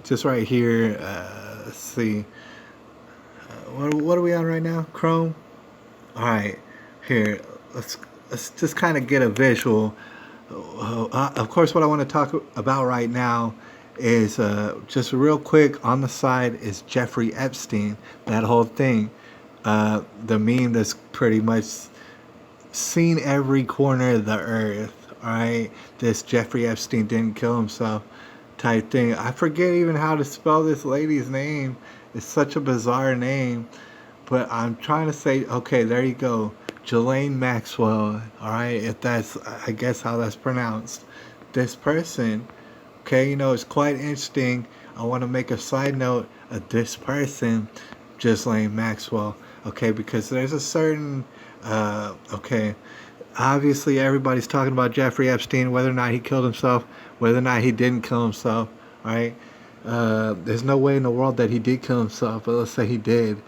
just right here. Let's see. What are we on right now? Chrome. All right, here. Let's just kind of get a visual. Of course, what I want to talk about right now is just real quick on the side is Jeffrey Epstein. That whole thing, the meme that's pretty much seen every corner of the earth. All right, this Jeffrey Epstein didn't kill himself type thing. I forget even how to spell this lady's name. It's such a bizarre name, but I'm trying to say, okay, there you go, Ghislaine Maxwell. All right, if that's, I guess, how that's pronounced. This person, okay, it's quite interesting. I want to make a side note of this person, Ghislaine Maxwell. Okay, because there's a certain, okay, obviously everybody's talking about Jeffrey Epstein, whether or not he killed himself, whether or not he didn't kill himself, right? There's no way in the world that he did kill himself, but let's say he did.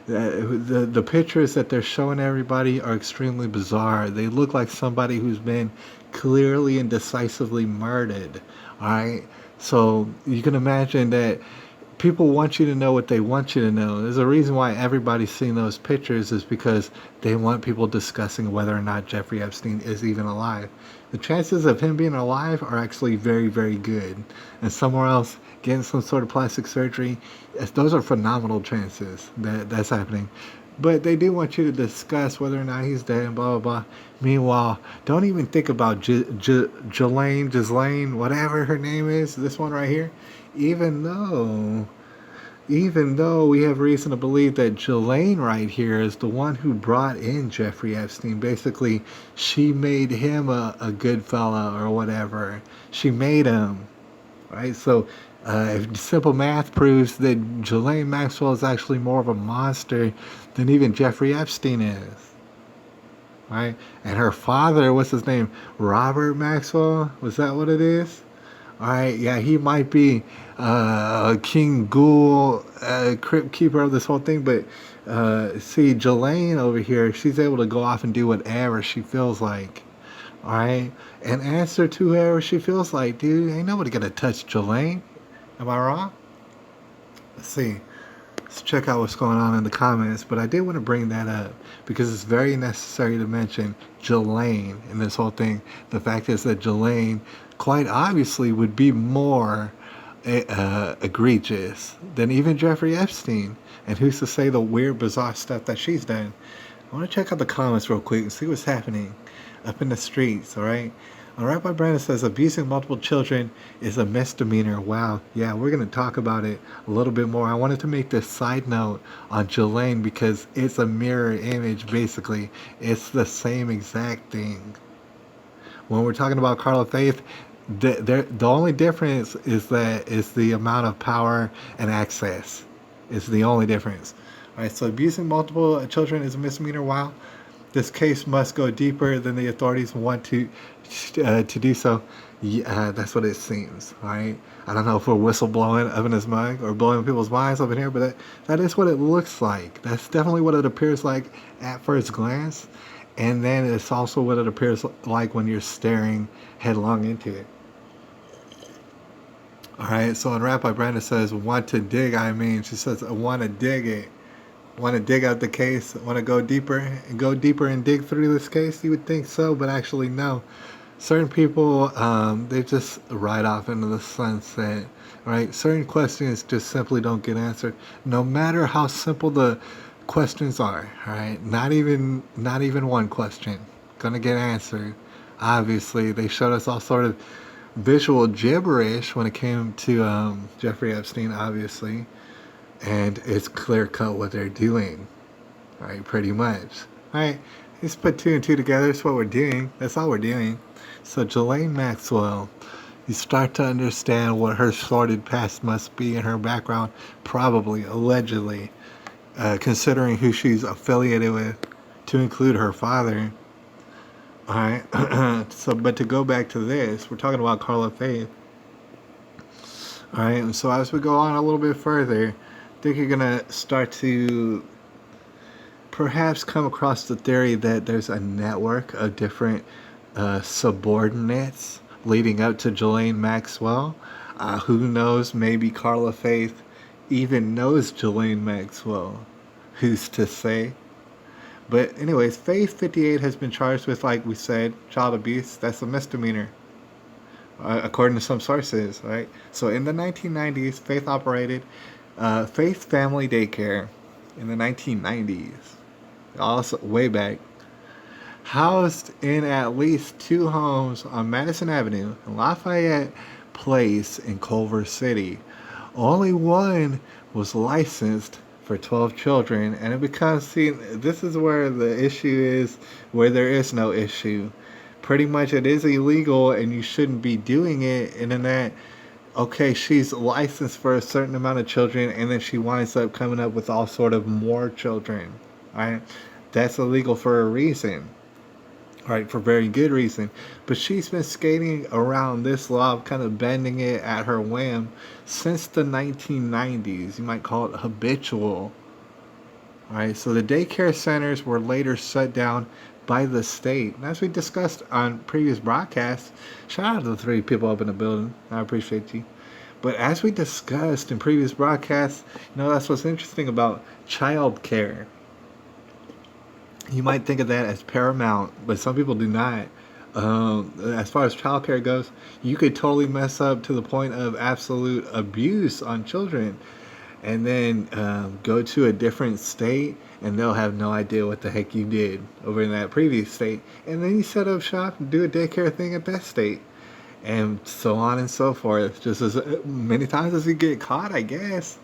The pictures that they're showing everybody are extremely bizarre. They look like somebody who's been clearly and decisively murdered, all right? So you can imagine that people want you to know what they want you to know. There's a reason why everybody's seeing those pictures, is because they want people discussing whether or not Jeffrey Epstein is even alive. The chances of him being alive are actually very, very good. And somewhere else, getting some sort of plastic surgery, those are phenomenal chances that that's happening. But they do want you to discuss whether or not he's dead and blah, blah, blah. Meanwhile, don't even think about Ghislaine, whatever her name is, this one right here. Even though we have reason to believe that Ghislaine right here is the one who brought in Jeffrey Epstein. Basically, she made him a good fella or whatever. She made him, right? So if simple math proves that Ghislaine Maxwell is actually more of a monster than even Jeffrey Epstein is, right? And her father, what's his name? Robert Maxwell? Was that what it is? All right, yeah, he might be King Ghoul, crypt keeper of this whole thing, but see, Ghislaine over here, she's able to go off and do whatever she feels like, all right? And answer to whoever she feels like, dude. Ain't nobody gonna touch Ghislaine. Am I wrong? Let's see. Let's check out what's going on in the comments, but I did want to bring that up because it's very necessary to mention Ghislaine in this whole thing. The fact is that Ghislaine quite obviously would be more egregious than even Jeffrey Epstein. And who's to say the weird, bizarre stuff that she's done? I want to check out the comments real quick and see what's happening up in the streets, all right? Rabbi Brandon says, abusing multiple children is a misdemeanor. Wow. Yeah, we're going to talk about it a little bit more. I wanted to make this side note on Ghislaine because it's a mirror image, basically. It's the same exact thing. When we're talking about Carla Faith, the only difference is the amount of power and access. It's the only difference. All right, so abusing multiple children is a misdemeanor. Wow. This case must go deeper than the authorities want to do so. Yeah, that's what it seems. All right. I don't know if we're whistleblowing up in his mug or blowing people's minds up in here, but that is what it looks like. That's definitely what it appears like at first glance. And then it's also what it appears like when you're staring headlong into it. All right. So when Rabbi Brandon says, want to dig, she says, I want to dig it. Want to dig out the case? Want to go deeper and dig through this case? You would think so, but actually no. Certain people, they just ride off into the sunset, right? Certain questions just simply don't get answered, no matter how simple the questions are, right? Not even one question gonna get answered. Obviously, they showed us all sort of visual gibberish when it came to Jeffrey Epstein, obviously. And it's clear cut what they're doing, right? Pretty much, right? Just put two and two together. That's what we're doing. That's all we're doing. So Ghislaine Maxwell, you start to understand what her sordid past must be in her background, probably, allegedly, considering who she's affiliated with, to include her father. All right. So, but to go back to this, we're talking about Carla Faith. All right. And so as we go on a little bit further, I think you're going to start to perhaps come across the theory that there's a network of different subordinates leading up to Ghislaine Maxwell. Who knows? Maybe Carla Faith even knows Ghislaine Maxwell. Who's to say? But anyways, Faith 58 has been charged with, like we said, child abuse. That's a misdemeanor, according to some sources, right? So in the 1990s, Faith operated Faith Family Daycare in the 1990s. Also, way back. housed in at least 2 homes on Madison Avenue and Lafayette Place in Culver City. Only one was licensed for 12 children, and it becomes, see, this is where the issue is, where there is no issue. Pretty much it is illegal and you shouldn't be doing it, and in that, okay, she's licensed for a certain amount of children, and then she winds up coming up with all sort of more children, right? That's illegal for a reason, right? For very good reason. But she's been skating around this law, kind of bending it at her whim since the 1990s. You might call it habitual, right? So the daycare centers were later shut down by the state. And as we discussed on previous broadcasts, shout out to the 3 people up in the building. I appreciate you. But as we discussed in previous broadcasts, that's what's interesting about child care. You might think of that as paramount, but some people do not. As far as child care goes, you could totally mess up to the point of absolute abuse on children, and then go to a different state, and they'll have no idea what the heck you did over in that previous state. And then you set up shop and do a daycare thing at that state, and so on and so forth. Just as many times as you get caught, I guess.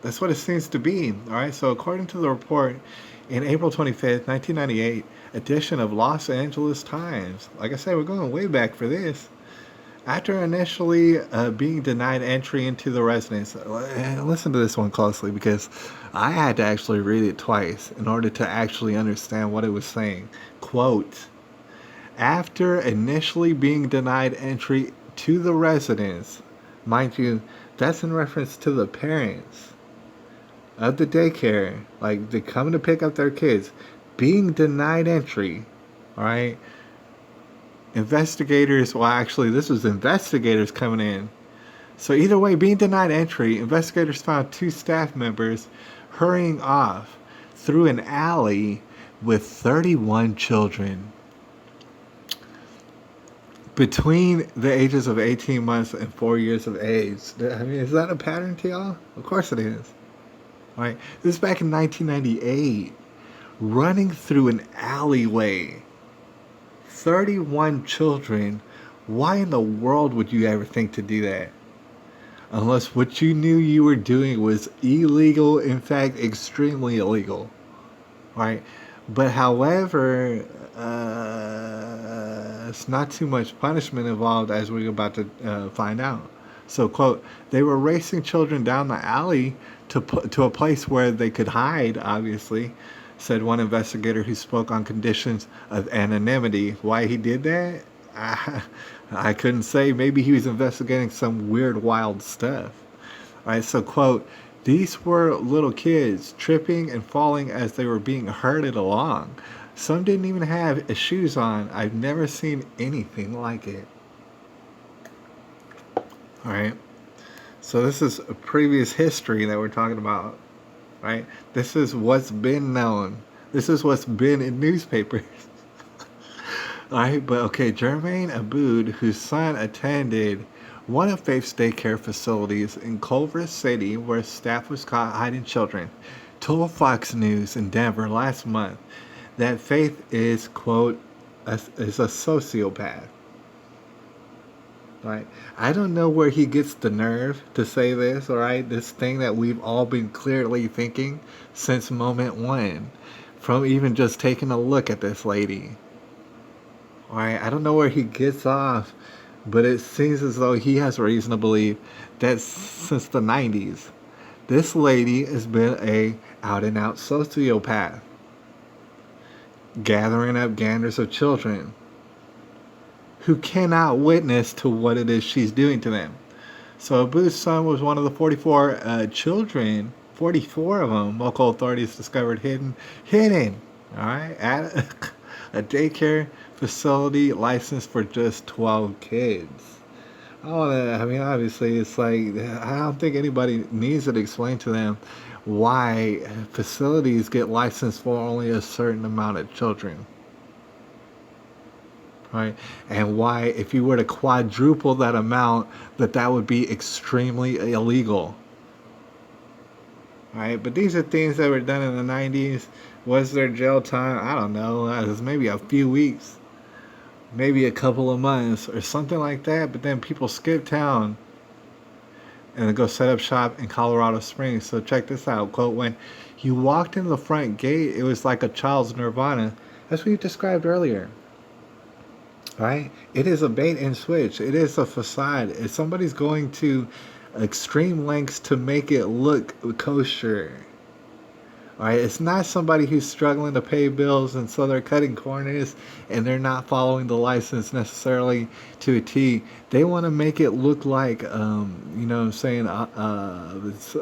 That's what it seems to be. All right. So according to the report, in April 25th, 1998 edition of Los Angeles Times, like I said, we're going way back for this. After initially being denied entry into the residence, listen to this one closely because I had to actually read it twice in order to actually understand what it was saying. Quote, after initially being denied entry to the residence, mind you, that's in reference to the parents of the daycare, like they come to pick up their kids, being denied entry, all right? Investigators, well, actually, this was investigators coming in. So either way, being denied entry, investigators found 2 staff members hurrying off through an alley with 31 children between the ages of 18 months and 4 years of age. I mean, is that a pattern to y'all? Of course it is. Right? This is back in 1998. Running through an alleyway. 31 children. Why in the world would you ever think to do that? Unless what you knew you were doing was illegal, in fact, extremely illegal. Right? But however, it's not too much punishment involved, as we're about to find out. So, quote, they were racing children down the alley to a place where they could hide, obviously, said one investigator who spoke on conditions of anonymity. Why he did that? I couldn't say. Maybe he was investigating some weird, wild stuff. All right, so, quote, these were little kids tripping and falling as they were being herded along. Some didn't even have shoes on. I've never seen anything like it. All right. So this is a previous history that we're talking about, right? This is what's been known. This is what's been in newspapers. All right, but okay, Jermaine Aboud, whose son attended one of Faith's daycare facilities in Culver City where staff was caught hiding children, told Fox News in Denver last month that Faith is, quote, is a sociopath. Right? I don't know where he gets the nerve to say this, all right? This thing that we've all been clearly thinking since moment one, from even just taking a look at this lady. All right? I don't know where he gets off, but it seems as though he has reason to believe that since the 90s, this lady has been a out-and-out sociopath, gathering up ganders of children who cannot witness to what it is she's doing to them. So Aboud's son was one of the 44 children, 44 of them, local authorities discovered hidden, all right, at a daycare facility licensed for just 12 kids. I mean, obviously, it's like, I don't think anybody needs to explain to them why facilities get licensed for only a certain amount of children. Right? And why, if you were to quadruple that amount, that would be extremely illegal. Right? But these are things that were done in the 90s, Was their jail time? I don't know. It was maybe a few weeks, maybe a couple of months, or something like that. But then people skip town and go set up shop in Colorado Springs. So check this out. Quote, when you walked in the front gate, it was like a child's nirvana. That's what you described earlier. Right? It is a bait and switch. It is a facade. If somebody's going to extreme lengths to make it look kosher, all right, it's not somebody who's struggling to pay bills and so they're cutting corners and they're not following the license necessarily to a T. They want to make it look like, you know what I'm saying,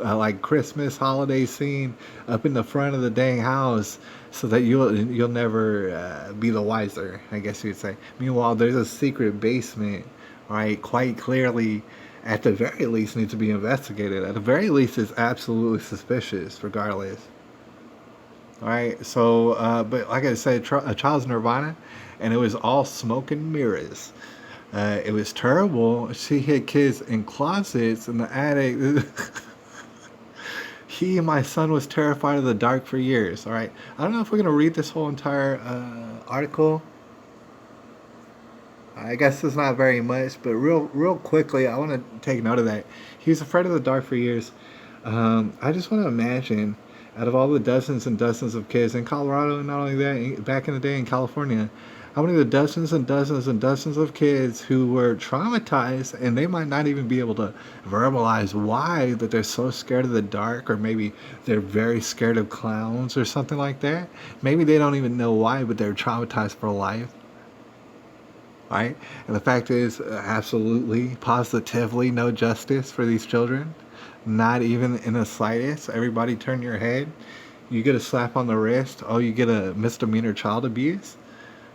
like Christmas holiday scene up in the front of the dang house so that you'll never be the wiser, I guess you'd say. Meanwhile, there's a secret basement, all right, quite clearly, at the very least, needs to be investigated. At the very least, it's absolutely suspicious, regardless. All right, so, but like I said, a child's nirvana, and it was all smoke and mirrors. It was terrible. She hid kids in closets in the attic. My son was terrified of the dark for years. All right, I don't know if we're going to read this whole entire article. I guess it's not very much, but real quickly, I want to take note of that. He was afraid of the dark for years. I just want to imagine, out of all the dozens and dozens of kids in Colorado, and not only that, back in the day in California, how many of the dozens and dozens and dozens of kids who were traumatized, and they might not even be able to verbalize why, that they're so scared of the dark, or maybe they're very scared of clowns or something like that. Maybe they don't even know why, but they're traumatized for life. Right? And the fact is, absolutely, positively, no justice for these children. Not even in the slightest. Everybody turn your head. You get a slap on the wrist. Oh, you get a misdemeanor child abuse.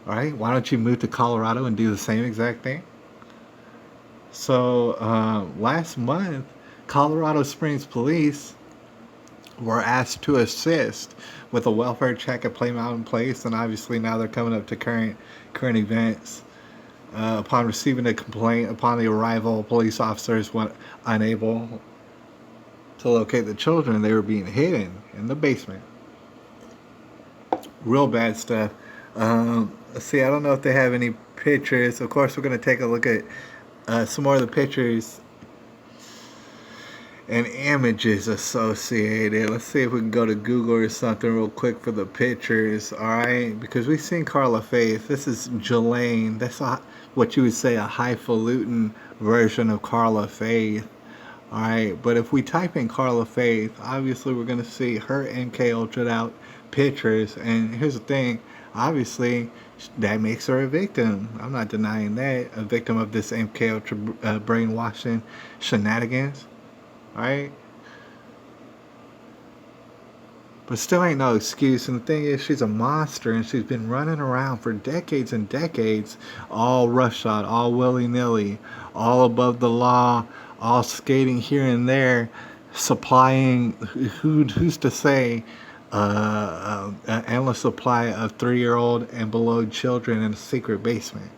All right? Why don't you move to Colorado and do the same exact thing? So, last month, Colorado Springs police were asked to assist with a welfare check at Play Mountain Place, and obviously now they're coming up to current events. Upon receiving a complaint, upon the arrival, police officers were unable to locate the children. They were being hidden in the basement. Real bad stuff. Let's see, I don't know if they have any pictures. Of course, we're going to take a look at some more of the pictures and images associated. Let's see if we can go to Google or something real quick for the pictures, alright? Because we've seen Carla Faith. This is Jelaine. That's what you would say a highfalutin version of Carla Faith. Alright, but if we type in Carla Faith, obviously we're going to see her MK Ultra'd out pictures. And here's the thing, obviously that makes her a victim. I'm not denying that. A victim of this MK Ultra brainwashing shenanigans. Right? But still ain't no excuse. And the thing is, she's a monster, and she's been running around for decades and decades, all roughshod, all willy-nilly, all above the law, all skating here and there, supplying, who's to say, an endless supply of 3-year-old and below children in a secret basement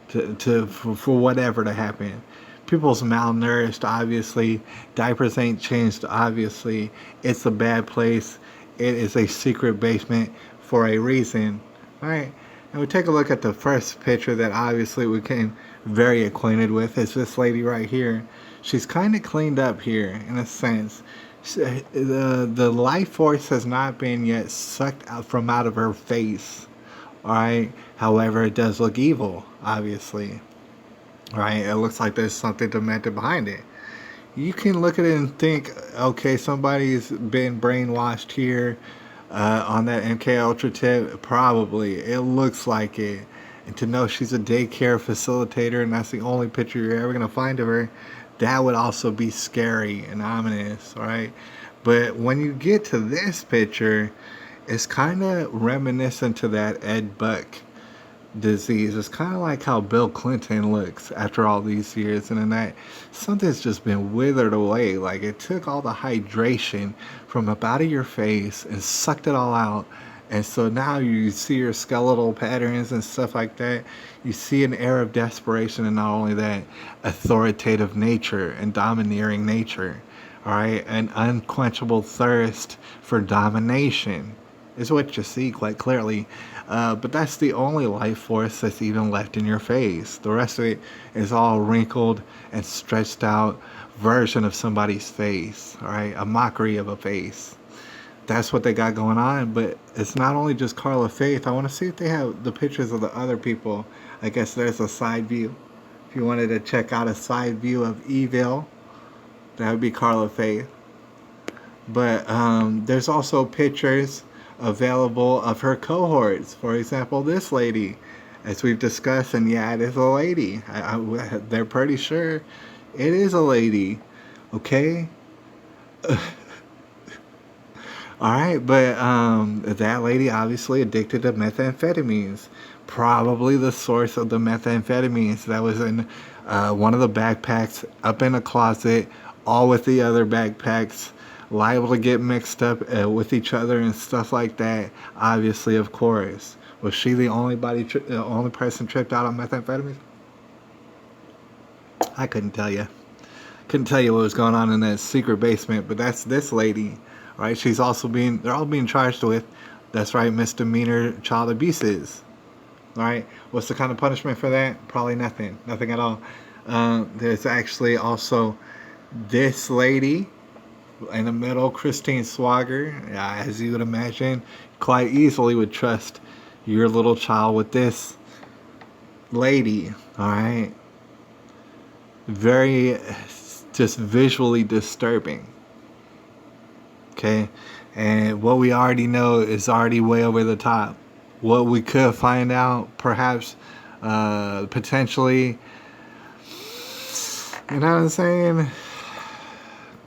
for whatever to happen. People's malnourished, obviously. Diapers ain't changed, obviously. It's a bad place. It is a secret basement for a reason. Alright? And we take a look at the first picture that obviously we came very acquainted with. It's this lady right here. She's kind of cleaned up here, in a sense. The life force has not been yet sucked out from out of her face. Alright? However, it does look evil, obviously. Right, it looks like there's something demented behind it. You can look at it and think, okay, somebody's been brainwashed here on that MK Ultra tip. Probably, it looks like it. And to know she's a daycare facilitator and that's the only picture you're ever gonna find of her, that would also be scary and ominous, right? But when you get to this picture, it's kind of reminiscent to that Ed Buck disease. It's kind of like how Bill Clinton looks after all these years, and in that something's just been withered away. Like it took all the hydration from up out of your face and sucked it all out, and so now you see your skeletal patterns and stuff like that. You see an air of desperation, and not only that, authoritative nature and domineering nature. All right, an unquenchable thirst for domination is what you see quite clearly. But that's the only life force that's even left in your face. The rest of it is all wrinkled and stretched out version of somebody's face, all right? A mockery of a face. That's what they got going on. But it's not only just Carla Faith. I want to see if they have the pictures of the other people. I guess there's a side view. If you wanted to check out a side view of Evil, that would be Carla Faith. But there's also pictures available of her cohorts. For example, this lady, as we've discussed, and yeah, it is a lady. They're pretty sure it is a lady. Okay? Alright, but that lady obviously addicted to methamphetamines. Probably the source of the methamphetamines that was in one of the backpacks up in a closet, all with the other backpacks, liable to get mixed up with each other and stuff like that. Obviously, of course. Was she the only person tripped out on methamphetamines? I couldn't tell you. Couldn't tell you what was going on in that secret basement, but that's this lady. Right, they're all being charged with, that's right, misdemeanor child abuses. All right, what's the kind of punishment for that? Probably nothing at all. There's actually also this lady in the middle, Christine Swagger, as you would imagine, quite easily would trust your little child with this lady. All right, very just visually disturbing. Okay, and what we already know is already way over the top. What we could find out, perhaps, potentially, you know what I'm saying?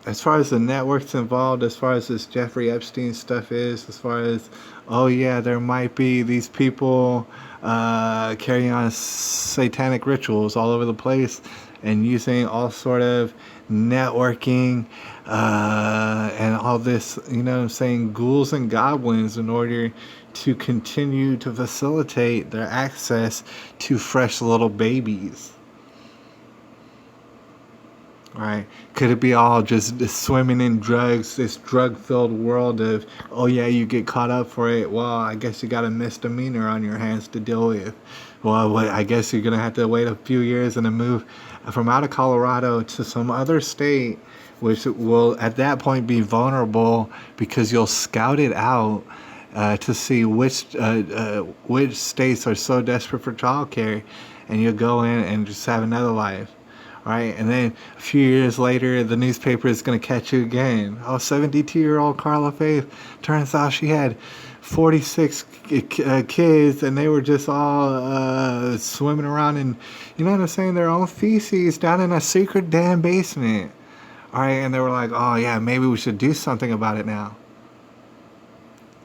As far as the networks involved, as far as this Jeffrey Epstein stuff is, as far as, oh yeah, there might be these people carrying on satanic rituals all over the place and using all sort of networking and all this, you know what I'm saying, ghouls and goblins in order to continue to facilitate their access to fresh little babies. Right? Could it be all just swimming in drugs, this drug-filled world of, oh yeah, you get caught up for it, well, I guess you got a misdemeanor on your hands to deal with. Well, I guess you're going to have to wait a few years and then move from out of Colorado to some other state, which will at that point be vulnerable because you'll scout it out to see which states are so desperate for childcare, and you'll go in and just have another life. Right, and then a few years later, the newspaper is going to catch you again. Oh, 72-year-old Carla Faith. Turns out she had 46 kids, and they were just all swimming around in, you know what I'm saying, their own feces down in a secret damn basement. All right, and they were like, oh yeah, maybe we should do something about it now.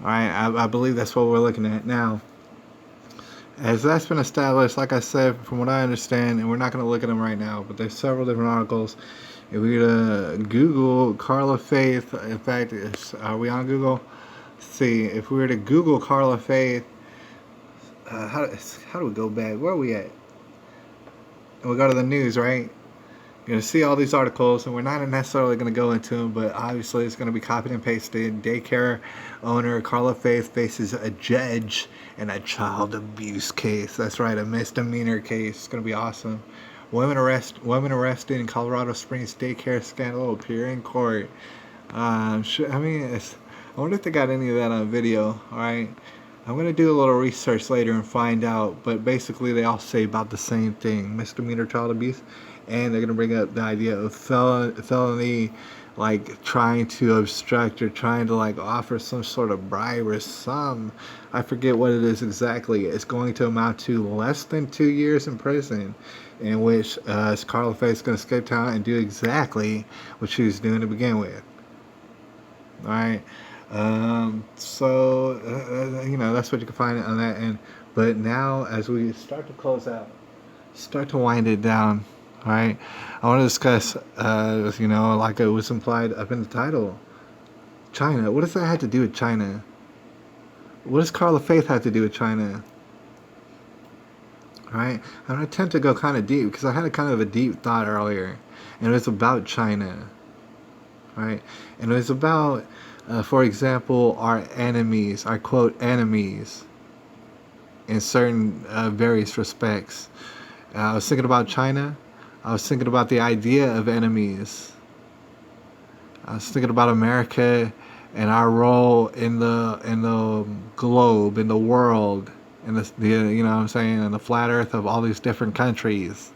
All right, I believe that's what we're looking at now. As that's been established, like I said, from what I understand, and we're not going to look at them right now, but there's several different articles. If we were to Google Carla Faith, in fact, are we on Google? Let's see, if we were to Google Carla Faith, how do we go back? Where are we at? And we go to the news, right? You're going to see all these articles, and we're not necessarily going to go into them, but obviously it's going to be copied and pasted. Daycare owner Carla Faith faces a judge in a child abuse case. That's right, a misdemeanor case. It's going to be awesome. Women arrested in Colorado Springs daycare scandal appear in court. I wonder if they got any of that on video. All right, I'm going to do a little research later and find out, but basically they all say about the same thing: misdemeanor child abuse. And they're going to bring up the idea of felony, like trying to obstruct or trying to like offer some sort of bribe or some, I forget what it is exactly. It's going to amount to less than 2 years in prison, in which Carla Faith is going to escape town and do exactly what she was doing to begin with. All right. You know, that's what you can find on that end. But now, as we start to close out, start to wind it down, all right, I want to discuss, you know, like it was implied up in the title, China. What does that have to do with China? What does Carla Faith have to do with China? All right, I'm going to attempt to go kind of deep because I had a kind of a deep thought earlier, and it was about China, right? And it was about for example, are enemies. I quote enemies in certain various respects. I was thinking about China. I was thinking about the idea of enemies. I was thinking about America and our role in the globe, in the world, in the you know what I'm saying, in the flat Earth of all these different countries.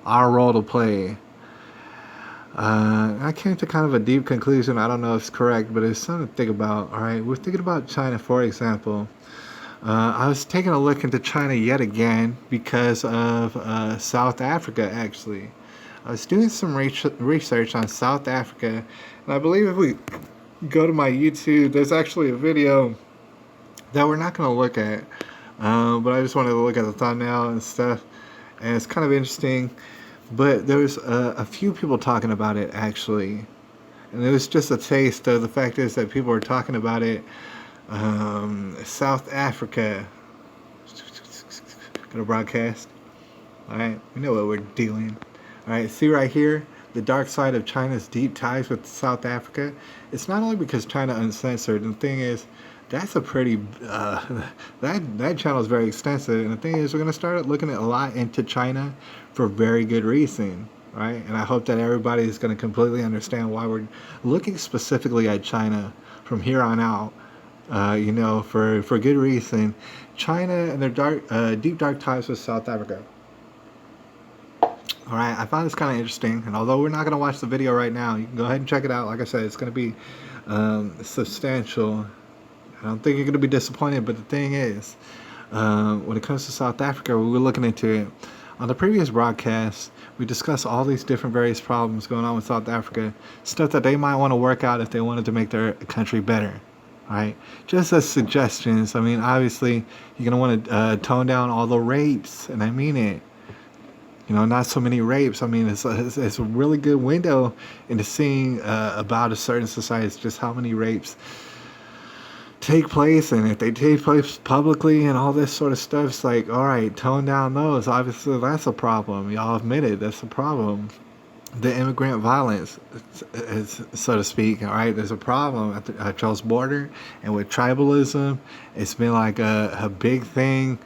Our role to play. I came to kind of a deep conclusion. I don't know if it's correct, but it's something to think about. All right, we're thinking about China, for example. I was taking a look into China yet again because of South Africa, actually. I was doing some research on South Africa, and I believe if we go to my YouTube, there's actually a video that we're not going to look at, but I just wanted to look at the thumbnail and stuff, and it's kind of interesting. But there's a few people talking about it, actually, and it was just a taste of the fact is that people were talking about it. South Africa. Gonna broadcast. Alright, we know what we're doing. Alright, see right here, the dark side of China's deep ties with South Africa. It's not only because China uncensored, and the thing is, that's a pretty, that channel is very extensive, and the thing is, we're gonna start looking at a lot into China for very good reason. Right? And I hope that everybody is gonna completely understand why we're looking specifically at China from here on out. You know, for good reason. China and their deep dark ties with South Africa. All right, I found this kind of interesting, and although we're not going to watch the video right now, you can go ahead and check it out. Like I said, it's going to be substantial. I don't think you're going to be disappointed, but the thing is, when it comes to South Africa, we were looking into it. On the previous broadcast, we discussed all these different various problems going on with South Africa, stuff that they might want to work out if they wanted to make their country better. Right, just as suggestions. I mean, obviously, you're gonna want to tone down all the rapes, and I mean it. You know, not so many rapes. I mean, it's a really good window into seeing about a certain society. It's just how many rapes take place, and if they take place publicly and all this sort of stuff. It's like, all right, tone down those. Obviously, that's a problem. Y'all admit it. That's a problem. The immigrant violence, so to speak, all right, there's a problem at the Charles border, and with tribalism, it's been like a big thing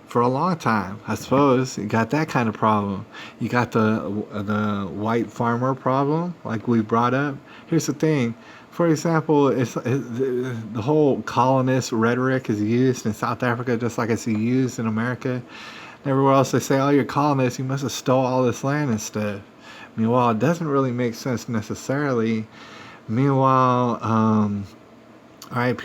for a long time. I suppose you got that kind of problem. You got the white farmer problem, like we brought up. Here's the thing. For example, the whole colonist rhetoric is used in South Africa just like it's used in America. Everywhere else they say, oh, you're colonists, you must have stole all this land and stuff. Meanwhile, it doesn't really make sense necessarily. Meanwhile, all right,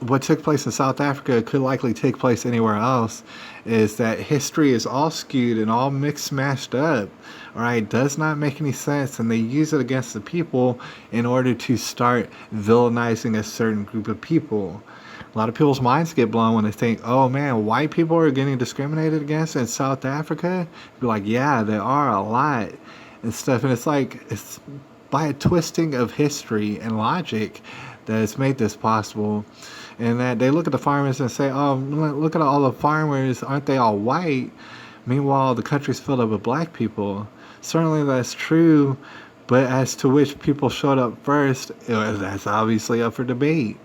what took place in South Africa could likely take place anywhere else. Is that history is all skewed and all mixed, mashed up. All right, does not make any sense, and they use it against the people in order to start villainizing a certain group of people. A lot of people's minds get blown when they think, oh man, white people are getting discriminated against in South Africa. Be like, yeah, there are a lot and stuff. And it's like, it's by a twisting of history and logic that has made this possible. And that they look at the farmers and say, oh, look at all the farmers, aren't they all white? Meanwhile, the country's filled up with black people. Certainly that's true, but as to which people showed up first, that's obviously up for debate.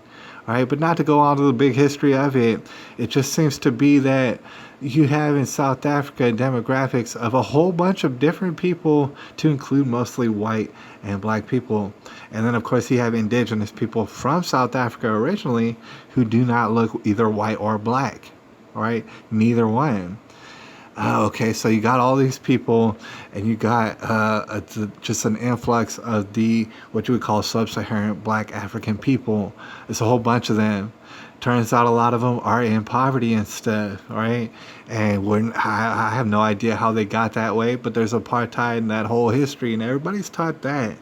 Right, but not to go on to the big history of it, it just seems to be that you have in South Africa demographics of a whole bunch of different people, to include mostly white and black people. And then, of course, you have indigenous people from South Africa originally who do not look either white or black. Right, neither one. Okay, so you got all these people, and you got just an influx of what you would call sub-Saharan black African people. It's a whole bunch of them. Turns out a lot of them are in poverty and stuff, right? And I have no idea how they got that way, but there's apartheid in that whole history, and everybody's taught that.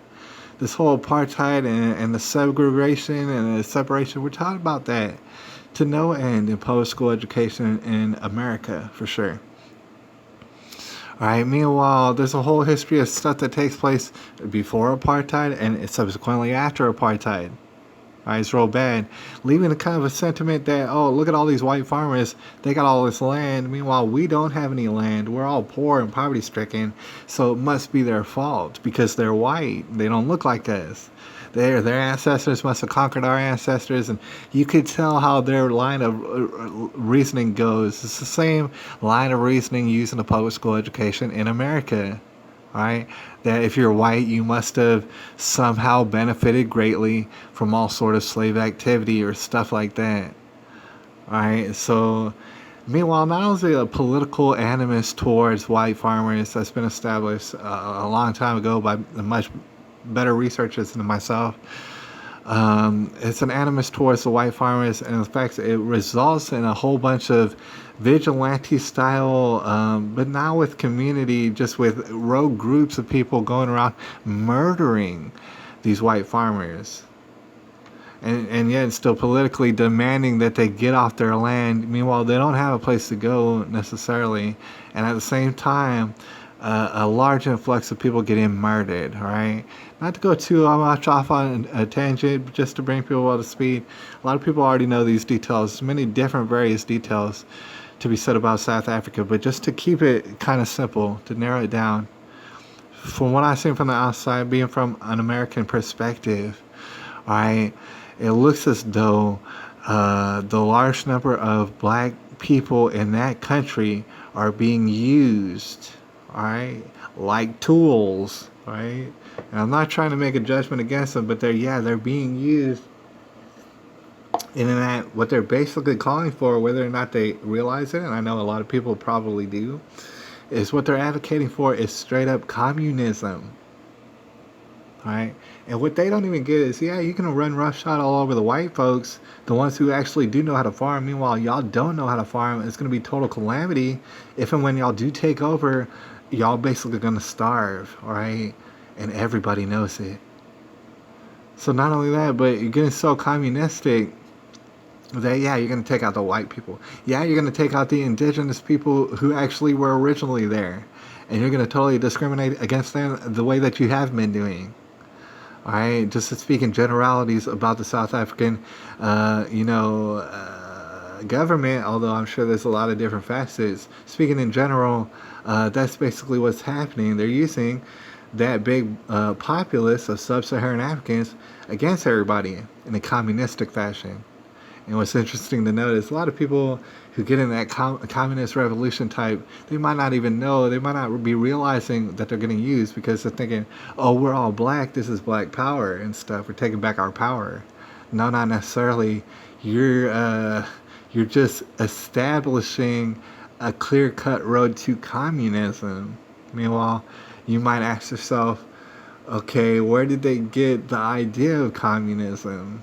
This whole apartheid and the segregation and the separation, we're taught about that to no end in public school education in America, for sure. All right. Meanwhile, there's a whole history of stuff that takes place before apartheid and subsequently after apartheid. Right, it's real bad, leaving a kind of a sentiment that, oh, look at all these white farmers, they got all this land. Meanwhile, we don't have any land. We're all poor and poverty stricken, so it must be their fault because they're white. They don't look like us. Their ancestors must have conquered our ancestors, and you could tell how their line of reasoning goes. It's the same line of reasoning used in the public school education in America. Right? That if you're white, you must have somehow benefited greatly from all sort of slave activity or stuff like that. Right? So, meanwhile, not only is there a political animus towards white farmers that's been established a long time ago by much better researchers than myself, it's an animus towards the white farmers, and in fact, it results in a whole bunch of vigilante style, but not with community, just with rogue groups of people going around murdering these white farmers. And yet still politically demanding that they get off their land. Meanwhile, they don't have a place to go necessarily. And at the same time, a large influx of people getting murdered, right? Not to go too much off on a tangent, but just to bring people up to speed. A lot of people already know these details, many different various details to be said about South Africa, but just to keep it kind of simple, to narrow it down. From what I've seen from the outside, being from an American perspective, right, it looks as though the large number of black people in that country are being used, right, like tools, right? And I'm not trying to make a judgment against them, but they're being used in that what they're basically calling for, whether or not they realize it, and I know a lot of people probably do, is what they're advocating for is straight up communism. Right? And what they don't even get is, yeah, you can run roughshod all over the white folks, the ones who actually do know how to farm. Meanwhile, y'all don't know how to farm. It's going to be total calamity if and when y'all do take over, y'all basically going to starve, all right? And everybody knows it. So not only that, but you're getting so communistic that, yeah, you're going to take out the white people. Yeah, you're going to take out the indigenous people who actually were originally there. And you're going to totally discriminate against them the way that you have been doing. All right, just to speak in generalities about the South African, government, although I'm sure there's a lot of different facets. Speaking in general, that's basically what's happening. They're using that big populace of sub-Saharan Africans against everybody in a communistic fashion. And what's interesting to note is a lot of people who get in that communist revolution type, they might not even know, they might not be realizing that they're getting used because they're thinking, oh, we're all black, this is black power and stuff, we're taking back our power. No, not necessarily. You're just establishing a clear-cut road to communism. Meanwhile, you might ask yourself, okay, where did they get the idea of communism?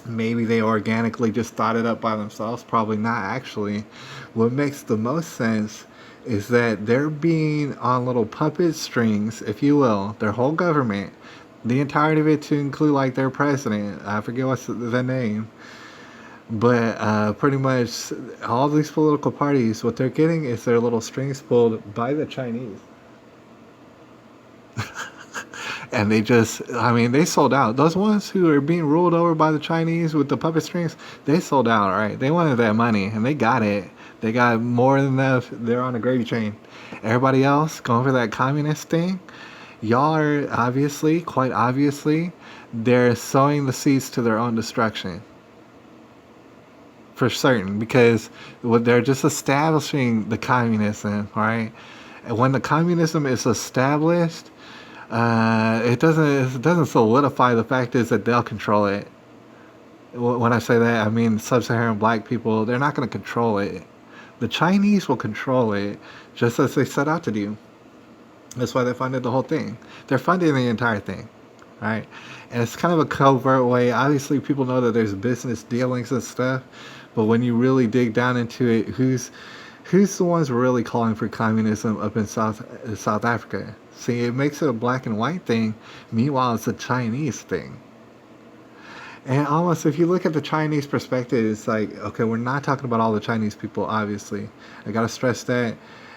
Maybe they organically just thought it up by themselves. Probably not, actually. What makes the most sense is that they're being on little puppet strings, if you will, their whole government, the entirety of it to include like their president. I forget what's the name. But pretty much all these political parties, what they're getting is their little strings pulled by the Chinese. And they sold out. Those ones who are being ruled over by the Chinese with the puppet strings, they sold out, right? They wanted that money, and they got it. They got more than enough. They're on a gravy train. Everybody else going for that communist thing, y'all are quite obviously, they're sowing the seeds to their own destruction. For certain, because they're just establishing the communism, right? And when the communism is established, it doesn't solidify the fact is that they'll control it. When I say that, I mean sub-Saharan black people, they're not going to control it. The Chinese will control it, just as they set out to do. That's why they funded the whole thing. They're funding the entire thing, right? And it's kind of a covert way. Obviously, people know that there's business dealings and stuff, but when you really dig down into it, who's the ones really calling for communism up in South Africa? See, it makes it a black and white thing. Meanwhile, it's a Chinese thing. And almost, if you look at the Chinese perspective, it's like, okay, we're not talking about all the Chinese people, obviously. I got to stress that,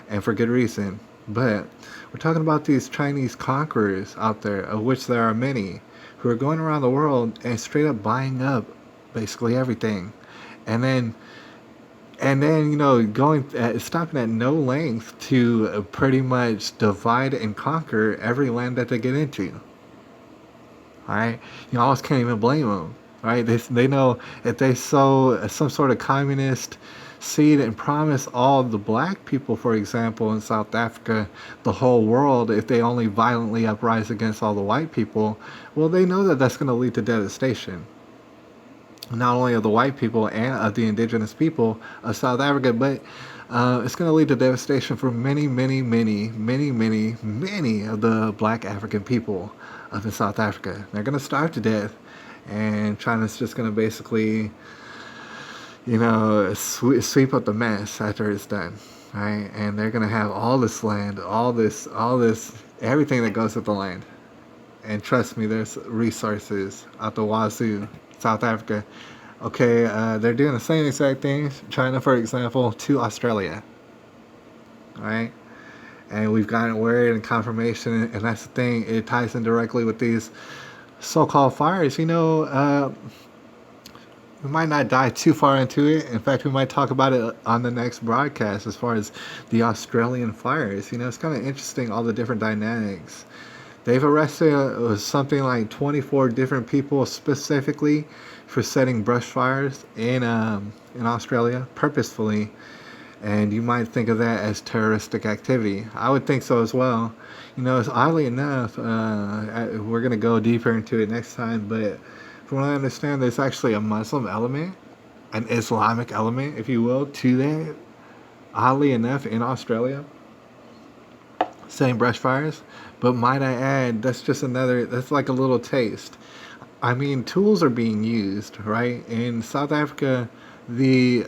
and for good reason. But we're talking about these Chinese conquerors out there, of which there are many, who are going around the world and straight up buying up basically everything, and then going stopping at no length to pretty much divide and conquer every land that they get into. All right, you almost can't even blame them. Right, they know if they sow some sort of communist seed and promise all the black people, for example, in South Africa, the whole world, if they only violently uprise against all the white people, well, they know that that's going to lead to devastation. Not only of the white people and of the indigenous people of South Africa, but it's going to lead to devastation for many, many, many, many, many, many of the black African people up in South Africa. They're going to starve to death, and China's just going to basically, sweep up the mess after it's done, right? And they're going to have all this land, all this, everything that goes with the land. And trust me, there's resources out the wazoo. South Africa. Okay, they're doing the same exact things, China, for example, to Australia. All right? And we've gotten word and confirmation, and that's the thing. It ties in directly with these so-called fires. We might not dive too far into it. In fact, we might talk about it on the next broadcast as far as the Australian fires. It's kind of interesting, all the different dynamics. They've arrested something like 24 different people specifically for setting brush fires in Australia purposefully, and you might think of that as terroristic activity. I would think so as well. It's oddly enough, we're going to go deeper into it next time, but from what I understand, there's actually a Muslim element, an Islamic element, if you will, to that, oddly enough, in Australia, setting brush fires. But might I add, that's like a little taste. I mean, tools are being used, right? In South Africa, the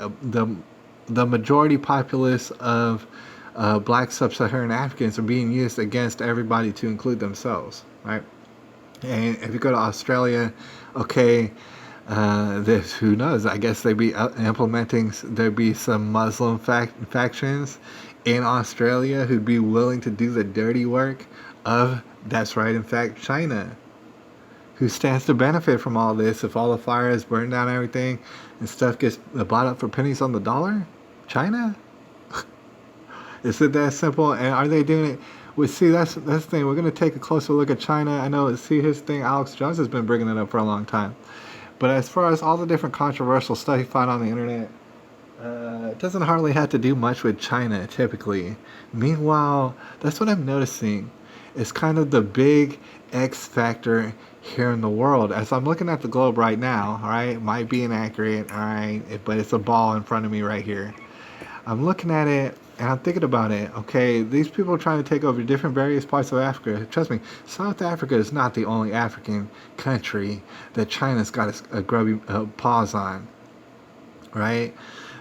majority populace of black sub-Saharan Africans are being used against everybody, to include themselves, right? And if you go to Australia, okay, who knows? I guess there'd be some Muslim factions in Australia who'd be willing to do the dirty work of, that's right, in fact, China, who stands to benefit from all this. If all the fires burn down everything and stuff gets bought up for pennies on the dollar, China? Is it that simple? And are they doing it? Well, see, that's the thing. We're going to take a closer look at China. I know, see, his thing, Alex Jones has been bringing it up for a long time. But as far as all the different controversial stuff you find on the internet, it doesn't hardly have to do much with China, typically. Meanwhile, that's what I'm noticing. It's kind of the big X factor here in the world. As I'm looking at the globe right now, all right, it might be inaccurate, all right, but it's a ball in front of me right here. I'm looking at it, and I'm thinking about it. Okay, these people are trying to take over different various parts of Africa. Trust me, South Africa is not the only African country that China's got a grubby paws on, right?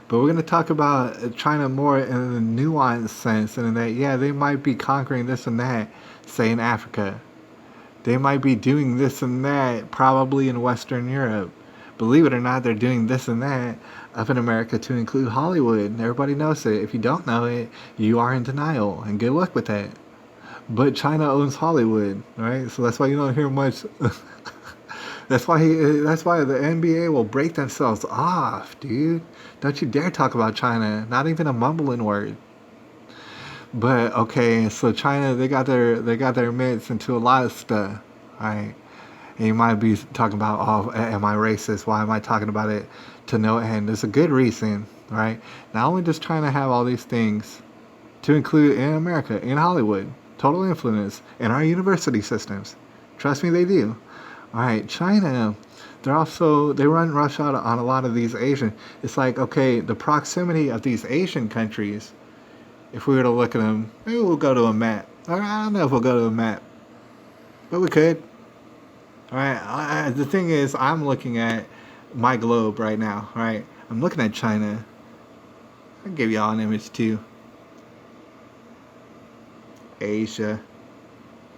But we're going to talk about China more in a nuanced sense, and in that, yeah, they might be conquering this and that, say in Africa. They might be doing this and that, probably in Western Europe. Believe it or not, they're doing this and that up in America, to include Hollywood. Everybody knows it. If you don't know it, you are in denial, and good luck with that. But China owns Hollywood, right? So that's why you don't hear much. That's why the NBA will break themselves off, dude. Don't you dare talk about China. Not even a mumbling word. But okay, so China, they got their mitts into a lot of stuff, right? And you might be talking about, oh, am I racist? Why am I talking about it to no end? There's a good reason, right? Not only does China have all these things to include in America, in Hollywood, total influence in our university systems. Trust me, they do. All right, China, they run roughshod on a lot of these Asian. It's like, okay, the proximity of these Asian countries, if we were to look at them, maybe we'll go to a map. I don't know if we'll go to a map, but we could. All right, the thing is, I'm looking at my globe right now, right? I'm looking at China. I'll give y'all an image too. Asia.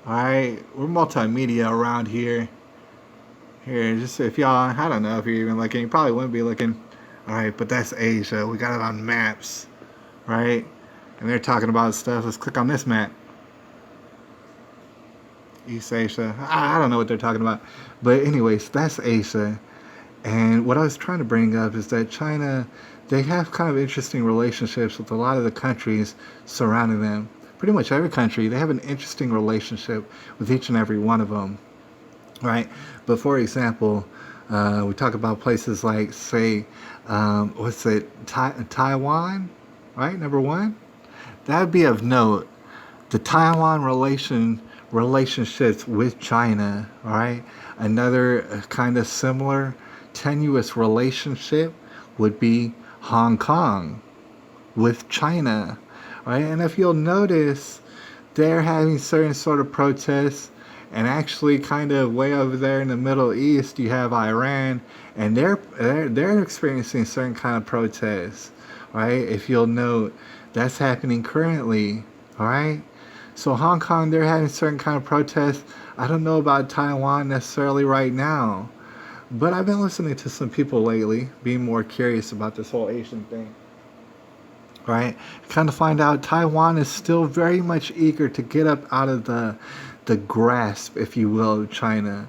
All right, we're multimedia around here. Here, just if y'all, I don't know if you're even looking, you probably wouldn't be looking. All right, but that's Asia. We got it on maps, right? And they're talking about stuff. Let's click on this map. East Asia. I don't know what they're talking about. But anyways, that's Asia. And what I was trying to bring up is that China, they have kind of interesting relationships with a lot of the countries surrounding them. Pretty much every country, they have an interesting relationship with each and every one of them, right? But for example, we talk about places like, say, Taiwan, right? Number one. That would be of note. The Taiwan relationships with China, all right? Another kind of similar tenuous relationship would be Hong Kong with China, right? And if you'll notice, they're having certain sort of protests, and actually kind of way over there in the Middle East, you have Iran, and they're experiencing certain kind of protests, right? If you'll note, that's happening currently, all right? So Hong Kong, they're having certain kind of protests. I don't know about Taiwan necessarily right now, but I've been listening to some people lately, being more curious about this whole Asian thing, right? Kind of find out Taiwan is still very much eager to get up out of the grasp, if you will, of China.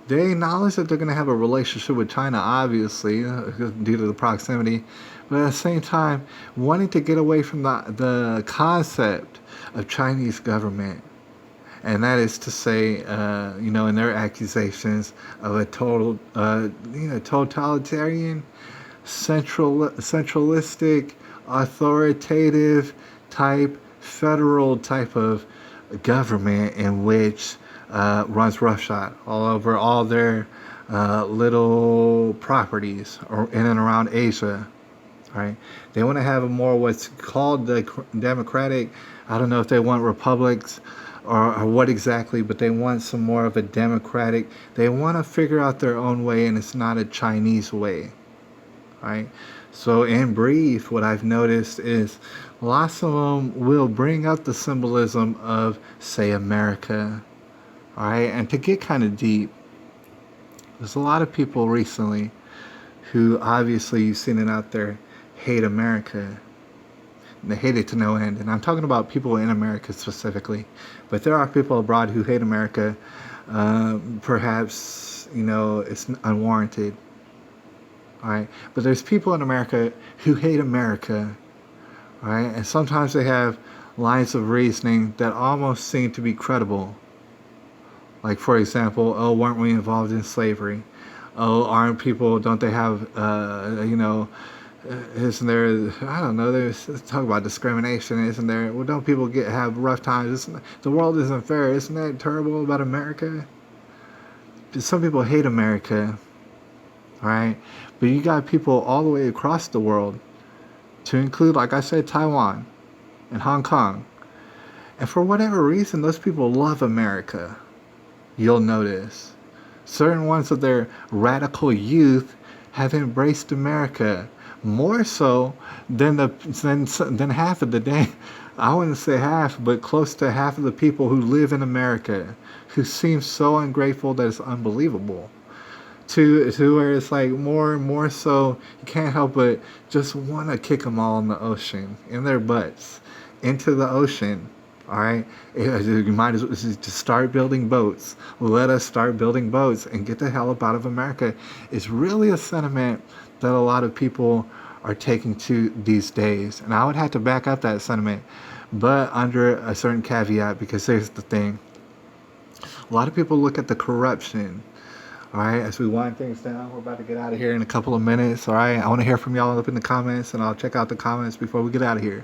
They acknowledge that they're going to have a relationship with China, obviously, due to the proximity, but at the same time, wanting to get away from the concept of Chinese government. And that is to say, in their accusations of a total, totalitarian, centralistic, authoritative type, federal type of government in which runs roughshod all over all their little properties in and around Asia. Right? They want to have a more what's called the democratic. I don't know if they want republics or what exactly, but they want some more of a democratic. They want to figure out their own way, and it's not a Chinese way. Right? So in brief, what I've noticed is lots of them will bring up the symbolism of, say, America. All right? And to get kind of deep, there's a lot of people recently who, obviously, you've seen it out there, hate America. And they hate it to no end. And I'm talking about people in America specifically. But there are people abroad who hate America. Perhaps, it's unwarranted. All right? But there's people in America who hate America. All right? And sometimes they have lines of reasoning that almost seem to be credible. Like, for example, oh, weren't we involved in slavery? Oh, aren't people, don't they have, isn't there, I don't know, there's talk about discrimination, isn't there? Well, don't people have rough times? The world isn't fair. Isn't that terrible about America? Some people hate America, all right? But you got people all the way across the world, to include, like I said, Taiwan and Hong Kong. And for whatever reason, those people love America. You'll notice. Certain ones of their radical youth have embraced America more so than half of the day. I wouldn't say half, but close to half of the people who live in America, who seem so ungrateful that it's unbelievable. To where it's like more and more so, you can't help but just want to kick them all in the ocean, in their butts, into the ocean. All right, you might as well just start building boats. Let us start building boats and get the hell up out of America. It's really a sentiment that a lot of people are taking to these days. And I would have to back up that sentiment, but under a certain caveat, because here's the thing. A lot of people look at the corruption. All right, as we wind things down, we're about to get out of here in a couple of minutes. All right, I want to hear from y'all up in the comments, and I'll check out the comments before we get out of here.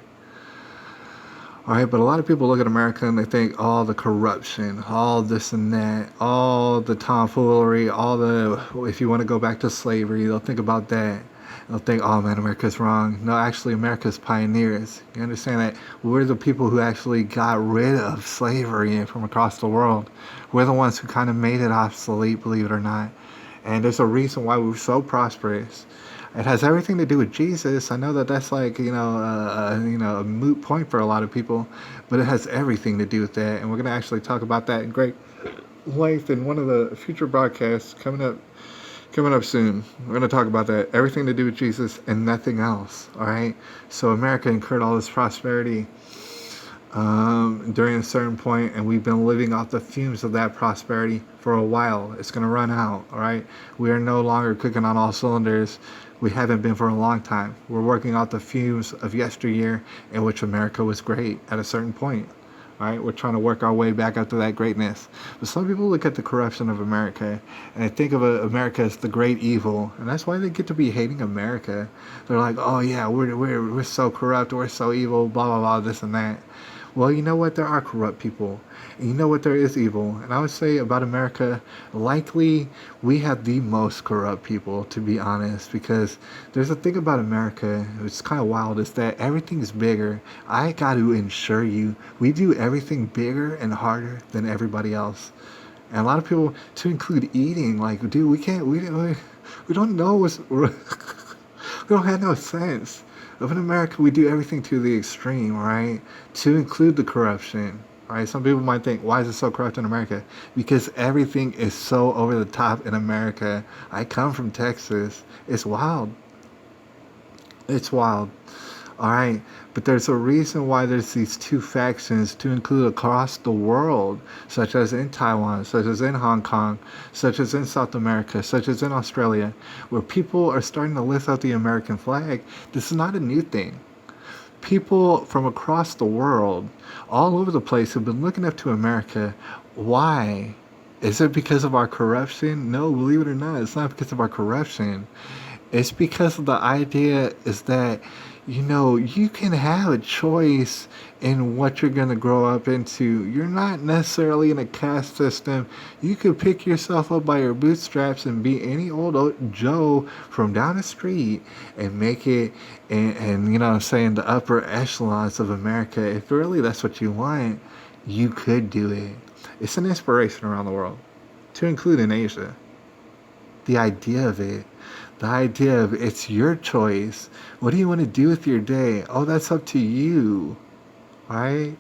All right, but a lot of people look at America and they think all the corruption, all this and that, all the tomfoolery, if you want to go back to slavery, they'll think about that. They'll think, oh man, America's wrong. No, actually, America's pioneers. You understand that? We're the people who actually got rid of slavery from across the world. We're the ones who kind of made it obsolete, believe it or not. And there's a reason why we're so prosperous. It has everything to do with Jesus. I know that that's like, a moot point for a lot of people, but it has everything to do with that. And we're going to actually talk about that in great length in one of the future broadcasts coming up soon. We're going to talk about that. Everything to do with Jesus and nothing else. All right. So America incurred all this prosperity during a certain point, and we've been living off the fumes of that prosperity for a while. It's going to run out, all right? We are no longer cooking on all cylinders. We haven't been for a long time. We're working off the fumes of yesteryear in which America was great at a certain point. All right, we're trying to work our way back up to that greatness. But some people look at the corruption of America and they think of America as the great evil, and that's why they get to be hating America. They're like, oh yeah, we're so corrupt, we're so evil, blah blah blah, this and that. Well, you know what? There are corrupt people. And you know what? There is evil. And I would say about America, likely we have the most corrupt people, to be honest, because there's a thing about America, it's kind of wild, is that everything's bigger. I got to assure you, we do everything bigger and harder than everybody else. And a lot of people, to include eating, like, dude, we don't know what's, we don't have no sense. But in America, we do everything to the extreme, right? To include the corruption, right? Some people might think, why is it so corrupt in America? Because everything is so over the top in America. I come from Texas. It's wild. It's wild. All right, but there's a reason why there's these two factions to include across the world, such as in Taiwan, such as in Hong Kong, such as in South America, such as in Australia, where people are starting to lift up the American flag. This is not a new thing. People from across the world, all over the place, have been looking up to America. Why? Is it because of our corruption? No, believe it or not, it's not because of our corruption. It's because of the idea is that, you know, you can have a choice in what you're going to grow up into. You're not necessarily in a caste system. You could pick yourself up by your bootstraps and be any old Joe from down the street and make it, and you know what I'm saying, the upper echelons of America. If really that's what you want, you could do it. It's an inspiration around the world, to include in Asia. The idea of it. The idea of it's your choice. What do you want to do with your day? Oh, that's up to you. Right?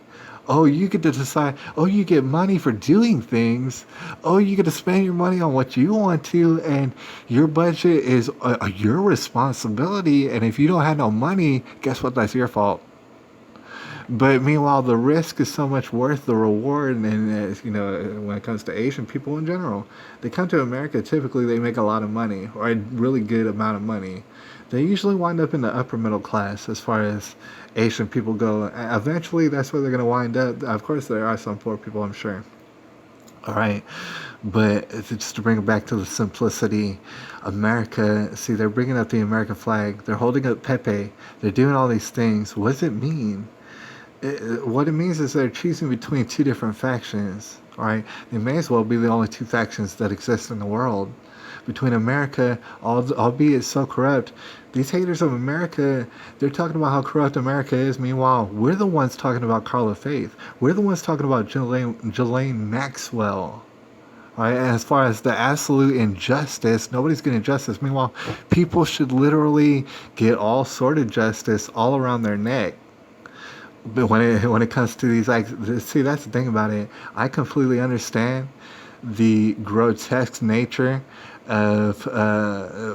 Oh, you get to decide. Oh, you get money for doing things. Oh, you get to spend your money on what you want to, and your budget is your responsibility. And if you don't have no money, guess what? That's your fault. But meanwhile, the risk is so much worth the reward. And you know, when it comes to Asian people in general, they come to America. Typically, they make a lot of money, or a really good amount of money. They usually wind up in the upper middle class as far as Asian people go. Eventually, that's where they're going to wind up. Of course, there are some poor people, I'm sure. All right. But just to bring it back to the simplicity, America, see, they're bringing up the American flag. They're holding up Pepe. They're doing all these things. What does it mean? What it means is they're choosing between two different factions, all right? They may as well be the only two factions that exist in the world. Between America, albeit so corrupt, these haters of America, they're talking about how corrupt America is. Meanwhile, we're the ones talking about Carla Faith. We're the ones talking about Ghislaine Maxwell. All right? And as far as the absolute injustice, nobody's getting justice. Meanwhile, people should literally get all sort of justice all around their neck. But when it comes to these, like, see, that's the thing about it. I completely understand the grotesque nature of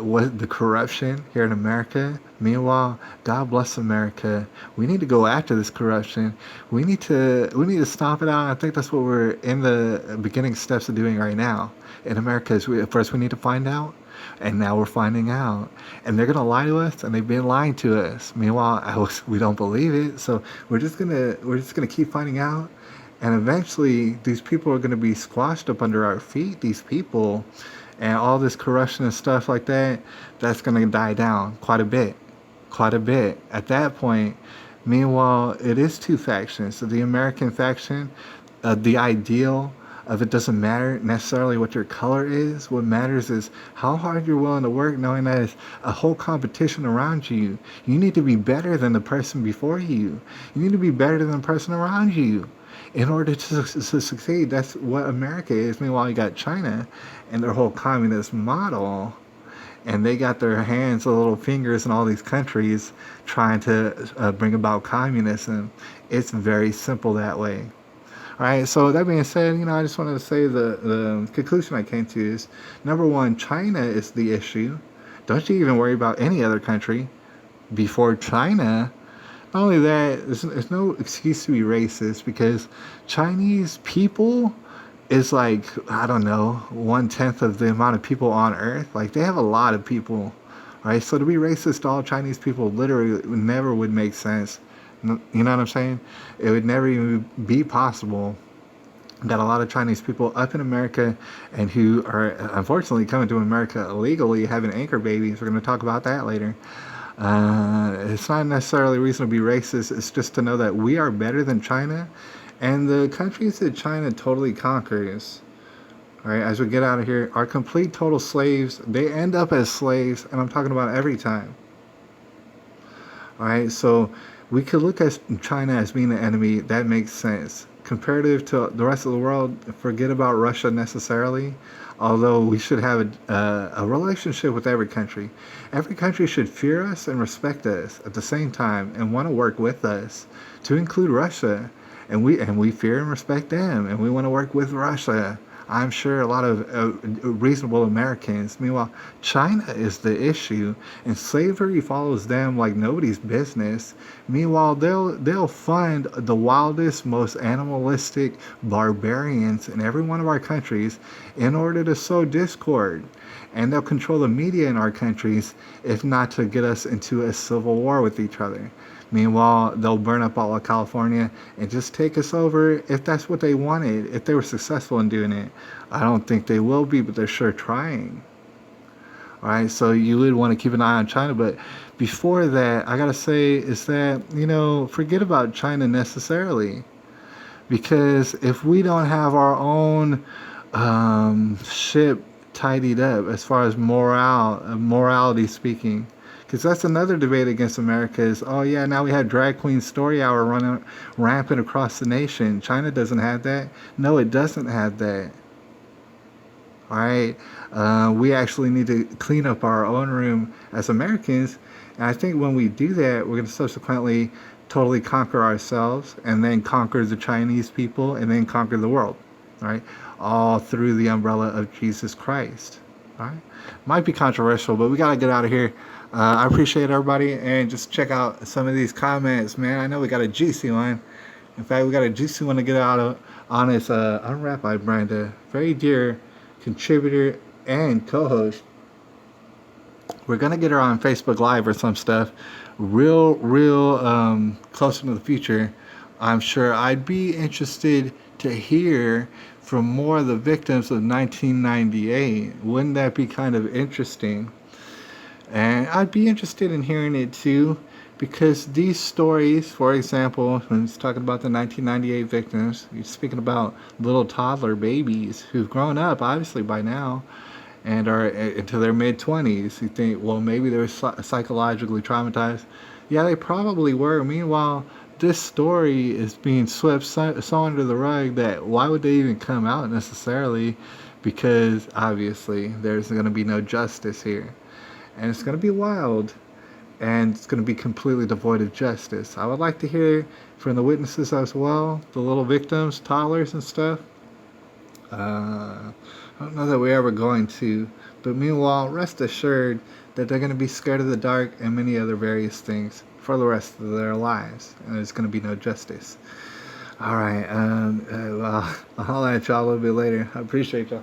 what the corruption here in America. Meanwhile, God bless America. We need to go after this corruption. We need to stomp it out. I think that's what we're in the beginning steps of doing right now in America. Is first we need to find out. And now we're finding out. And they're going to lie to us, and they've been lying to us. Meanwhile, we don't believe it. So we're just going to keep finding out. And eventually, these people are going to be squashed up under our feet, these people. And all this corruption and stuff like that, that's going to die down quite a bit. Quite a bit. At that point, meanwhile, it is two factions. So the American faction, the ideal of it doesn't matter necessarily what your color is. What matters is how hard you're willing to work, knowing that it's a whole competition around you. You need to be better than the person before you. You need to be better than the person around you in order to succeed. That's what America is. Meanwhile, you got China and their whole communist model, and they got their hands, the little fingers in all these countries trying to bring about communism. It's very simple that way. All right, so that being said, I just wanted to say the conclusion I came to is, number one, China is the issue. Don't you even worry about any other country before China. Not only that, there's no excuse to be racist because Chinese people is like, I don't know, 1/10 of the amount of people on Earth. Like, they have a lot of people, right? So to be racist to all Chinese people literally never would make sense. You know what I'm saying? It would never even be possible. Got a lot of Chinese people up in America and who are unfortunately coming to America illegally, having anchor babies. We're going to talk about that later. It's not necessarily reason to be racist. It's just to know that we are better than China, and the countries that China totally conquers. All right, as we get out of here, are complete total slaves. They end up as slaves, and I'm talking about every time. All right, so we could look at China as being the enemy. That makes sense. Comparative to the rest of the world, forget about Russia necessarily. Although we should have a relationship with every country. Every country should fear us and respect us at the same time and want to work with us, to include Russia. And we fear and respect them, and we want to work with Russia. I'm sure a lot of reasonable Americans. Meanwhile, China is the issue, and slavery follows them like nobody's business. Meanwhile, they'll fund the wildest, most animalistic barbarians in every one of our countries in order to sow discord. And they'll control the media in our countries, if not to get us into a civil war with each other. Meanwhile, they'll burn up all of California and just take us over if that's what they wanted, if they were successful in doing it. I don't think they will be, but they're sure trying. All right, so you would want to keep an eye on China. But before that, I got to say is that, forget about China necessarily. Because if we don't have our own ship tidied up as far as morality speaking, because that's another debate against America is, oh yeah, now we have drag queen story hour running rampant across the nation. China doesn't have that. No, it doesn't have that. All right, we actually need to clean up our own room as Americans. And I think when we do that, we're going to subsequently totally conquer ourselves and then conquer the Chinese people and then conquer the world. All right, all through the umbrella of Jesus Christ. All right, might be controversial, but we got to get out of here. I appreciate everybody, and just check out some of these comments, man. I know we got a juicy one. In fact, we got a juicy one to get out on this Unwrapped by Brenda, very dear contributor and co-host. We're gonna get her on Facebook Live or some stuff, real close into the future. I'm sure I'd be interested to hear from more of the victims of 1998. Wouldn't that be kind of interesting? And I'd be interested in hearing it too, because these stories, for example, when it's talking about the 1998 victims, you're speaking about little toddler babies who've grown up, obviously, by now, and are into their mid-20s. You think, well, maybe they were psychologically traumatized. Yeah, they probably were. Meanwhile, this story is being swept so under the rug that why would they even come out necessarily? Because, obviously, there's going to be no justice here. And it's going to be wild, and it's going to be completely devoid of justice. I would like to hear from the witnesses as well, the little victims, toddlers and stuff. I don't know that we're ever going to, but meanwhile, rest assured that they're going to be scared of the dark and many other various things for the rest of their lives, and there's going to be no justice. All right, well, I'll holler at y'all a little bit later. I appreciate y'all.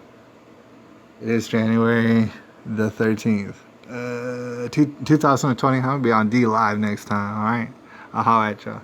It is January the 13th. 2020. I'm gonna be on D Live next time. All right, I'll holler at y'all.